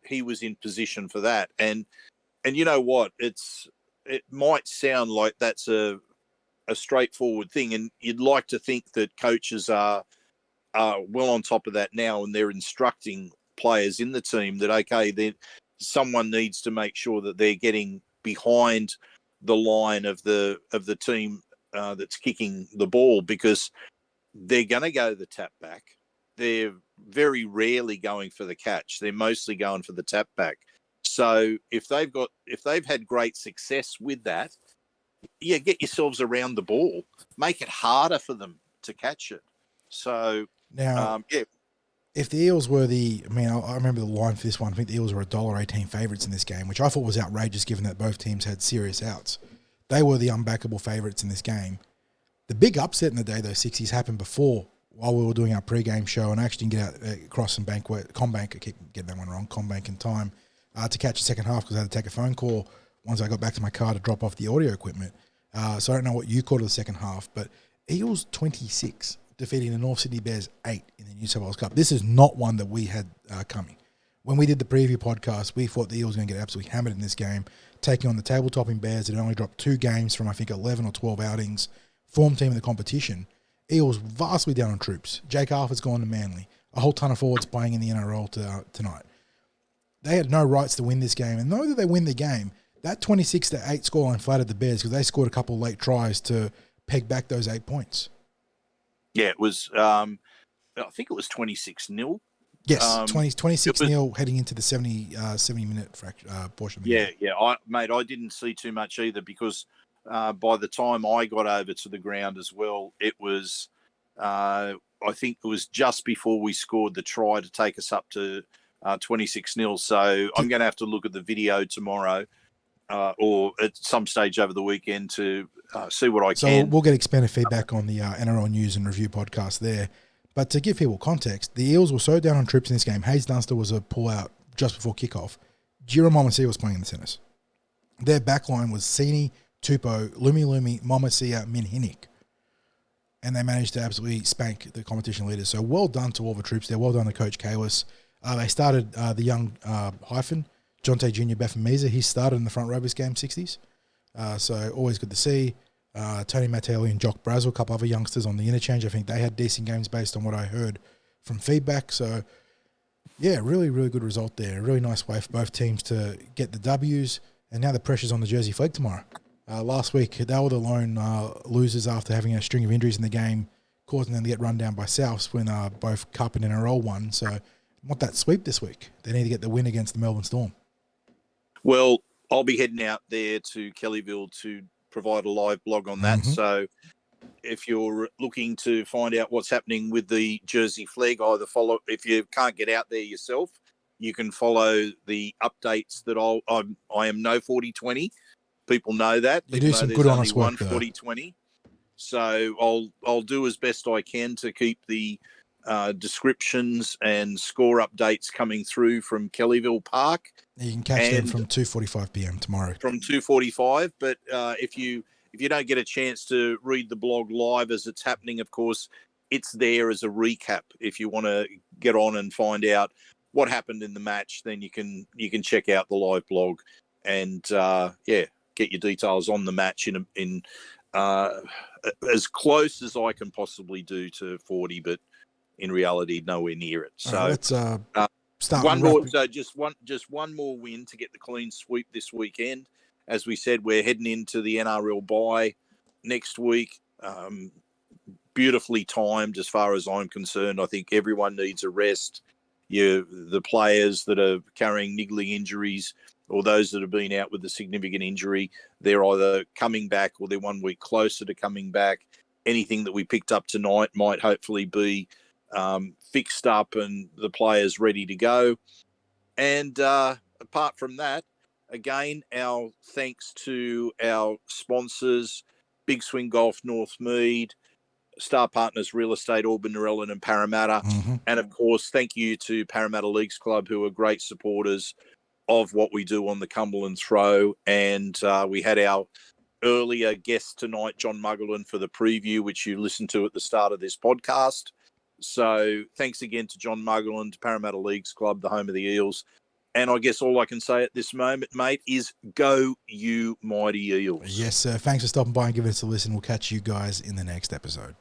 he was in position for that. And you know what? It might sound like that's a straightforward thing, and you'd like to think that coaches are well on top of that now, and they're instructing players in the team that, okay, someone needs to make sure that they're getting behind the line of the team that's kicking the ball, because they're going to go the tap back. They're very rarely going for the catch. They're mostly going for the tap back. So if they've had great success with that, get yourselves around the ball, make it harder for them to catch it. So Now, if the Eels were I remember the line for this one. I think the Eels were $1.18 favourites in this game, which I thought was outrageous given that both teams had serious outs. They were the unbackable favourites in this game. The big upset in the day, though, 60s, happened before, while we were doing our pre-game show, and I actually didn't get out across and Combank, I keep getting that one wrong, Combank in time, to catch the second half because I had to take a phone call once I got back to my car to drop off the audio equipment. So I don't know what you called the second half, but Eels 26 defeating the North Sydney Bears 8 in the New South Wales Cup. This is not one that we had coming. When we did the preview podcast, we thought the Eels were going to get absolutely hammered in this game, taking on the table-topping Bears that only dropped 2 games from, I think, 11 or 12 outings, form team in the competition. Eels vastly down on troops. Jake Arthur's gone to Manly. A whole ton of forwards playing in the NRL tonight. They had no rights to win this game, and though they win the game, that 26-8 scoreline flattered the Bears because they scored a couple of late tries to peg back those 8 points. Yeah, it was. I think it was 26-0. Yes, 26-0 heading into the 70-minute portion. Of the game. I didn't see too much either because by the time I got over to the ground as well, it was. I think it was just before we scored the try to take us up to 26-0. So I'm going to have to look at the video tomorrow. Or at some stage over the weekend to see what I can. So we'll get expanded feedback on the NRL News and Review podcast there. But to give people context, the Eels were so down on troops in this game. Hayes Dunster was a pull-out just before kickoff. Jiro Momosia was playing in the centres. Their backline was Sini, Tupou, Lumi, Momosia, Minhinik. And they managed to absolutely spank the competition leaders. So well done to all the troops there. Well done to Coach Kalis. They started the young hyphen, Jonte Jr. Befamisa. He started in the front row of this game, 60s. So always good to see. Tony Matteli and Jock Brazel, a couple other youngsters on the interchange. I think they had decent games based on what I heard from feedback. So, yeah, really, really good result there. A really nice way for both teams to get the W's. And now the pressure's on the Jersey Flag tomorrow. Last week, they were the lone losers after having a string of injuries in the game, causing them to get run down by Souths when both Cup and NRL won. So, want that sweep this week. They need to get the win against the Melbourne Storm. Well, I'll be heading out there to Kellyville to provide a live blog on that. Mm-hmm. So if you're looking to find out what's happening with the Jersey Flag, either follow, if you can't get out there yourself, you can follow the updates that I am no 4020. People know that. You do some good honest work. 4020. So I'll do as best I can to keep the descriptions and score updates coming through from Kellyville Park. You can catch them from 2:45 p.m. tomorrow. From 2:45, but if you don't get a chance to read the blog live as it's happening, of course, it's there as a recap. If you want to get on and find out what happened in the match, then you can check out the live blog and get your details on the match in as close as I can possibly do to 40, but in reality, nowhere near it. So let's start one more. So just one more win to get the clean sweep this weekend. As we said, we're heading into the NRL bye next week. Beautifully timed, as far as I'm concerned. I think everyone needs a rest. The players that are carrying niggling injuries, or those that have been out with a significant injury, they're either coming back or they're 1 week closer to coming back. Anything that we picked up tonight might hopefully be fixed up and the players ready to go. And apart from that, again, our thanks to our sponsors, Big Swing Golf Northmead, Star Partners Real Estate Auburn, Narellan and Parramatta. Mm-hmm. And, of course, thank you to Parramatta Leagues Club, who are great supporters of what we do on the Cumberland Throw. And we had our earlier guest tonight, John Muggleton, for the preview, which you listened to at the start of this podcast. So thanks again to John Muggleton, to Parramatta Leagues Club, the home of the Eels. And I guess all I can say at this moment, mate, is go you mighty Eels. Yes, sir. Thanks for stopping by and giving us a listen. We'll catch you guys in the next episode.